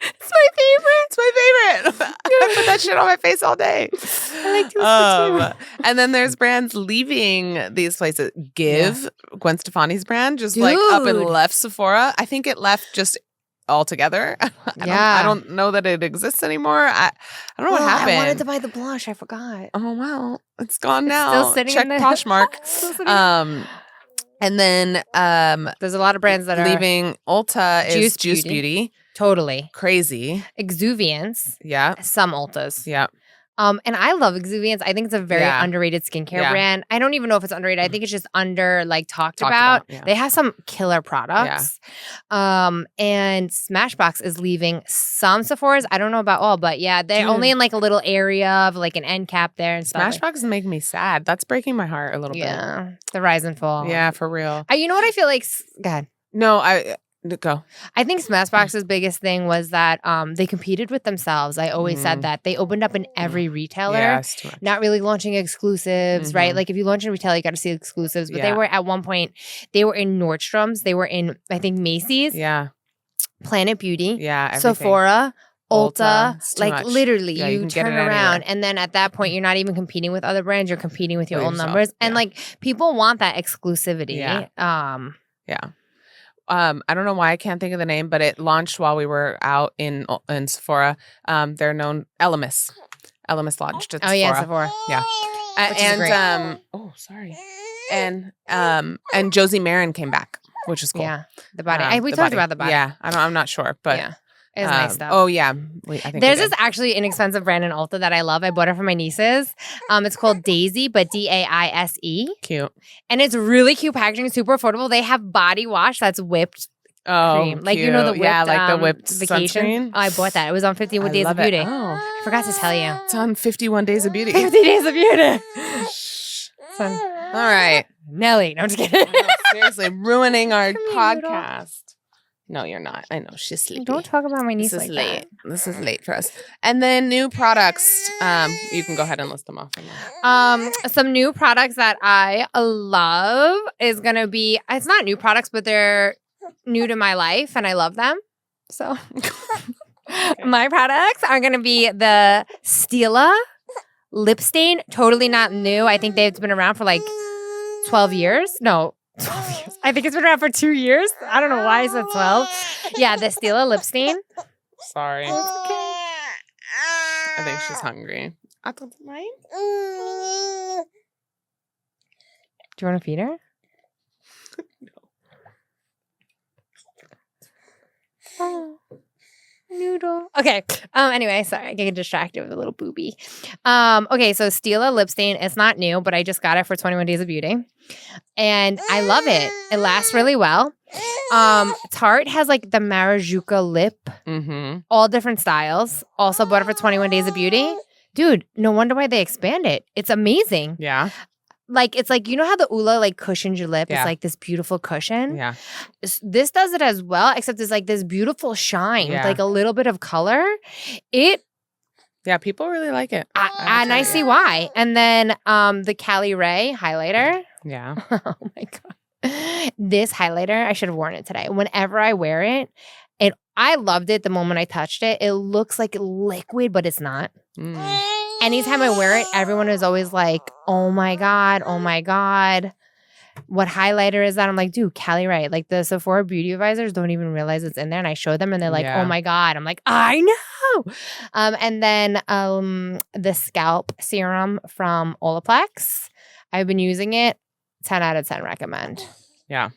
[SPEAKER 1] It's my favorite.
[SPEAKER 2] It's my favorite. I put that shit on my face all day.
[SPEAKER 1] I like to
[SPEAKER 2] and then there's brands leaving these places. Gwen Stefani's brand, just like up and left Sephora. I think it left just altogether. I don't know that it exists anymore. I don't know what happened.
[SPEAKER 1] I wanted to buy the blush. I forgot.
[SPEAKER 2] Oh, well, it's gone now.
[SPEAKER 1] Still sitting
[SPEAKER 2] Check
[SPEAKER 1] in there.
[SPEAKER 2] Poshmark. And then
[SPEAKER 1] there's a lot of brands that are
[SPEAKER 2] leaving Ulta is Juice Beauty.
[SPEAKER 1] Totally.
[SPEAKER 2] Crazy.
[SPEAKER 1] Exuviance.
[SPEAKER 2] Yeah.
[SPEAKER 1] Some Ultas.
[SPEAKER 2] Yeah.
[SPEAKER 1] And I love Exuviance. I think it's a very underrated skincare brand. I don't even know if it's underrated. I think it's just under talked about. Yeah. They have some killer products. Yeah. And Smashbox is leaving some Sephora's. I don't know about all, but yeah, they're only in like a little area of like an end cap there and stuff.
[SPEAKER 2] Smashbox is making me sad. That's breaking my heart a little bit.
[SPEAKER 1] Yeah. The rise and fall.
[SPEAKER 2] Yeah, for real.
[SPEAKER 1] You know what I feel like? Go ahead.
[SPEAKER 2] No, go.
[SPEAKER 1] I think Smashbox's biggest thing was that they competed with themselves. I always said that. They opened up in every retailer, not really launching exclusives, right? Like if you launch in retail, you got to see exclusives. But they were at one point, they were in Nordstrom's. They were in, I think, Macy's.
[SPEAKER 2] Yeah.
[SPEAKER 1] Planet Beauty.
[SPEAKER 2] Yeah. Everything.
[SPEAKER 1] Sephora. Ulta, like
[SPEAKER 2] much.
[SPEAKER 1] literally,
[SPEAKER 2] Yeah,
[SPEAKER 1] you turn around and then at that point, you're not even competing with other brands. You're competing with your own numbers. And like people want that exclusivity.
[SPEAKER 2] Yeah. I don't know why I can't think of the name, but it launched while we were out in Sephora. They're known Elemis. Elemis launched at Sephora.
[SPEAKER 1] Oh yeah, Sephora.
[SPEAKER 2] Yeah. Sorry. And Josie Marin came back, which is cool.
[SPEAKER 1] Yeah. The body. We talked about the body.
[SPEAKER 2] Yeah. I'm not sure, but
[SPEAKER 1] yeah. It's nice stuff.
[SPEAKER 2] Oh yeah, I think
[SPEAKER 1] there's this actually inexpensive brand in Ulta that I love. I bought it for my nieces. It's called Daisy, but Daise.
[SPEAKER 2] Cute,
[SPEAKER 1] and it's really cute packaging. Super affordable. They have body wash that's whipped cream, like
[SPEAKER 2] cute.
[SPEAKER 1] The whipped,
[SPEAKER 2] like the whipped
[SPEAKER 1] vacation.
[SPEAKER 2] Sunscreen.
[SPEAKER 1] Oh, I bought that. It was on 51 Days of Beauty.
[SPEAKER 2] I
[SPEAKER 1] forgot to tell you.
[SPEAKER 2] It's on 51 Days of Beauty.
[SPEAKER 1] 50 Days of Beauty.
[SPEAKER 2] All right,
[SPEAKER 1] Nelly. No, I'm just kidding.
[SPEAKER 2] Seriously, ruining our podcast. No, you're not. I know. She's sleepy.
[SPEAKER 1] Don't talk about my niece like
[SPEAKER 2] late.
[SPEAKER 1] that.
[SPEAKER 2] This is late for us. And then new products. You can go ahead and list them off.
[SPEAKER 1] Some new products that I love is going to be, it's not new products, but they're new to my life and I love them. So my products are going to be the Stila lip stain. Totally not new. I think they've been around for like 12 years. No. 12 years. I think it's been around for 2 years. I don't know why I said 12. Yeah, the Stila lip stain.
[SPEAKER 2] Sorry.
[SPEAKER 1] Okay.
[SPEAKER 2] I think she's hungry.
[SPEAKER 1] Do you want to feed her?
[SPEAKER 2] No.
[SPEAKER 1] Oh, noodle. Okay. Anyway, sorry, I get distracted with a little booby. Okay, so Stila lip stain. It's not new, but I just got it for 21 Days of Beauty. And I love it. It lasts really well. Tarte has like the Marajuka lip, all different styles. Also bought it for 21 Days of Beauty. Dude, no wonder why they expand it. It's amazing.
[SPEAKER 2] Yeah.
[SPEAKER 1] Like, it's like, you know how the Ula like cushions your lip? Yeah. It's like this beautiful cushion.
[SPEAKER 2] Yeah.
[SPEAKER 1] This does it as well, except it's like this beautiful shine with like a little bit of color.
[SPEAKER 2] Yeah, people really like it.
[SPEAKER 1] And I see why. And then the Cali Ray highlighter.
[SPEAKER 2] Yeah.
[SPEAKER 1] Oh my God. This highlighter, I should have worn it today. Whenever I wear it, I loved it the moment I touched it. It looks like liquid, but it's not. Anytime I wear it, everyone is always like, oh my God, oh my God. what highlighter is that? I'm like, dude, Callie Wright. Like the Sephora beauty advisors don't even realize it's in there. And I show them and they're like, oh my God. I'm like, I know. And then the scalp serum from Olaplex. I've been using it. 10 out of 10 recommend.
[SPEAKER 2] Yeah.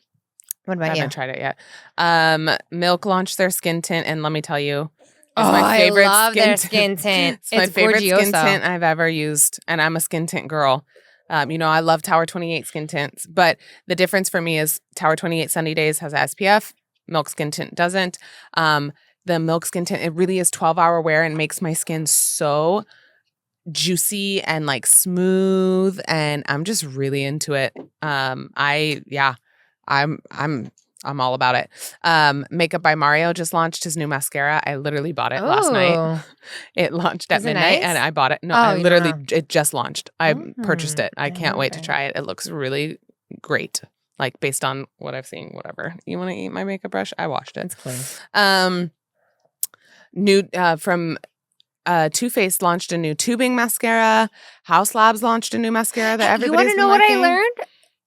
[SPEAKER 1] What about
[SPEAKER 2] I
[SPEAKER 1] you?
[SPEAKER 2] haven't tried it yet. Milk launched their skin tint, and let me tell you, it's my favorite
[SPEAKER 1] I love their skin tint.
[SPEAKER 2] It's my favorite skin tint I've ever used, and I'm a skin tint girl. I love Tower 28 skin tints, but the difference for me is Tower 28 Sunny Days has SPF. Milk skin tint doesn't. The Milk skin tint, it really is 12-hour wear and makes my skin so juicy and like smooth, and I'm just really into it. I'm all about it. Makeup by Mario just launched his new mascara. I literally bought it last night. It launched at midnight, and I bought it. No, it just launched. I purchased it. I can't wait to try it. It looks really great. Like based on what I've seen, whatever. You want to eat my makeup brush? I washed it.
[SPEAKER 1] It's clean.
[SPEAKER 2] New from Too Faced launched a new tubing mascara. House Labs launched a new mascara that everybody's
[SPEAKER 1] You want to know what I learned?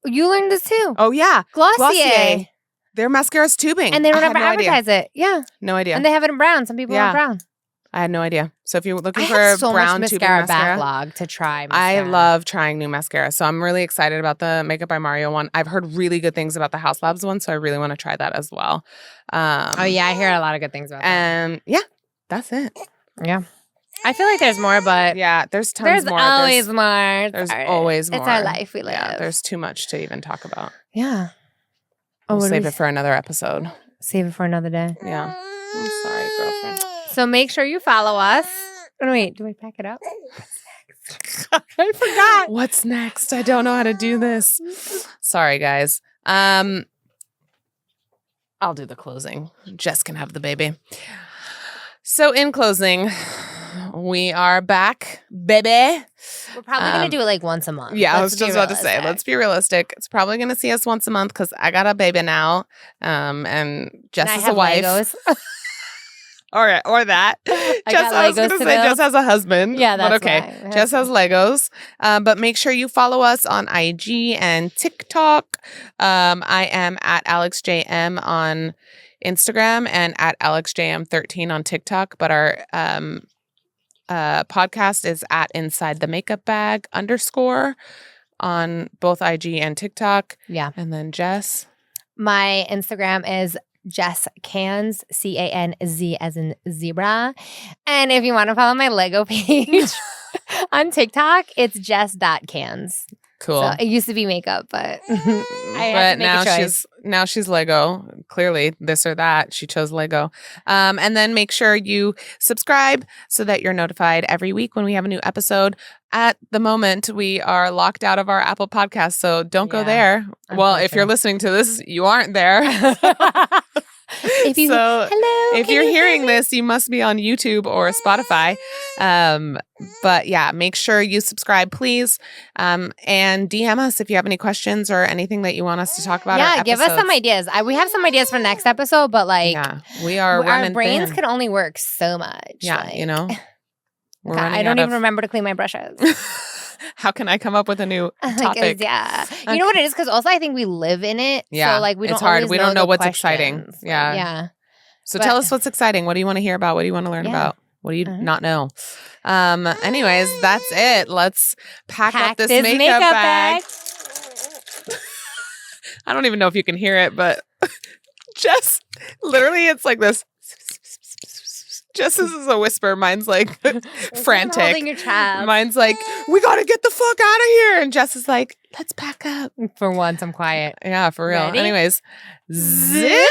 [SPEAKER 1] You learned this too.
[SPEAKER 2] Oh yeah,
[SPEAKER 1] Glossier.
[SPEAKER 2] Their mascara's tubing.
[SPEAKER 1] And they don't ever advertise it. Yeah.
[SPEAKER 2] No idea.
[SPEAKER 1] And they have it in brown. Some people want brown.
[SPEAKER 2] I had no idea. So if you're looking for
[SPEAKER 1] so
[SPEAKER 2] brown
[SPEAKER 1] much
[SPEAKER 2] tubing
[SPEAKER 1] mascara
[SPEAKER 2] mascara,
[SPEAKER 1] backlog to try.
[SPEAKER 2] I love trying new mascara. So I'm really excited about the Makeup by Mario one. I've heard really good things about the House Labs one, so I really want to try that as well.
[SPEAKER 1] I hear a lot of good things about that.
[SPEAKER 2] And yeah, that's it.
[SPEAKER 1] Yeah. I feel like there's more, but
[SPEAKER 2] yeah, there's tons more.
[SPEAKER 1] Always more.
[SPEAKER 2] There's always more.
[SPEAKER 1] It's our life we live.
[SPEAKER 2] Yeah, there's too much to even talk about.
[SPEAKER 1] Yeah.
[SPEAKER 2] We'll save it for another episode.
[SPEAKER 1] Save it for another day.
[SPEAKER 2] Yeah. I'm sorry, girlfriend.
[SPEAKER 1] So make sure you follow us. Oh, wait, do I pack it up? What's next? I forgot.
[SPEAKER 2] What's next? I don't know how to do this. Sorry, guys. I'll do the closing. Jess can have the baby. So in closing, we are back, baby.
[SPEAKER 1] We're probably going to do it like once a month.
[SPEAKER 2] Yeah, I was just about to say, let's be realistic. It's probably going to see us once a month because I got a baby now, and Jess is a wife. Legos. or that. I was going to say Jess has a husband.
[SPEAKER 1] Yeah, that's
[SPEAKER 2] but okay. Jess has Legos. But make sure you follow us on IG and TikTok. I am at AlexJM on Instagram and at AlexJM13 on TikTok. But our podcast is at Inside the Makeup Bag _ on both IG and TikTok.
[SPEAKER 1] Yeah.
[SPEAKER 2] And then Jess.
[SPEAKER 1] My Instagram is Jess Cans, CANZ as in zebra. And if you want to follow my Lego page on TikTok, it's jess.cans.
[SPEAKER 2] Cool.
[SPEAKER 1] So it used to be makeup, but
[SPEAKER 2] now she's Lego. Clearly, this or that. She chose Lego. And then make sure you subscribe so that you're notified every week when we have a new episode. At the moment, we are locked out of our Apple Podcast, so don't go there. Well, if you're listening to this, you aren't there. If you're hearing this, you must be on YouTube or Spotify. But yeah, make sure you subscribe, please. And DM us if you have any questions or anything that you want us to talk about.
[SPEAKER 1] Yeah, give us some ideas. We have some ideas for next episode, but
[SPEAKER 2] we are
[SPEAKER 1] our brains can only work so much.
[SPEAKER 2] Yeah,
[SPEAKER 1] I don't even remember to clean my brushes.
[SPEAKER 2] How can I come up with a new topic?
[SPEAKER 1] You know what it is? Because also I think we live in it.
[SPEAKER 2] Yeah.
[SPEAKER 1] So we don't.
[SPEAKER 2] It's hard. We don't know what's
[SPEAKER 1] questions.
[SPEAKER 2] exciting. Yeah.
[SPEAKER 1] Yeah.
[SPEAKER 2] So tell us what's exciting. What do you want to hear about? What do you want to learn about? What do you not know? Anyways, that's it. Let's pack up this makeup bag. I don't even know if you can hear it, but Jess, literally, it's like this. Jess's is a whisper. Mine's like frantic.
[SPEAKER 1] Holding your child.
[SPEAKER 2] Mine's like, we got to get the fuck out of here. And Jess is like, let's pack up.
[SPEAKER 1] For once, I'm quiet.
[SPEAKER 2] Yeah, for real.
[SPEAKER 1] Ready?
[SPEAKER 2] Anyways, zip.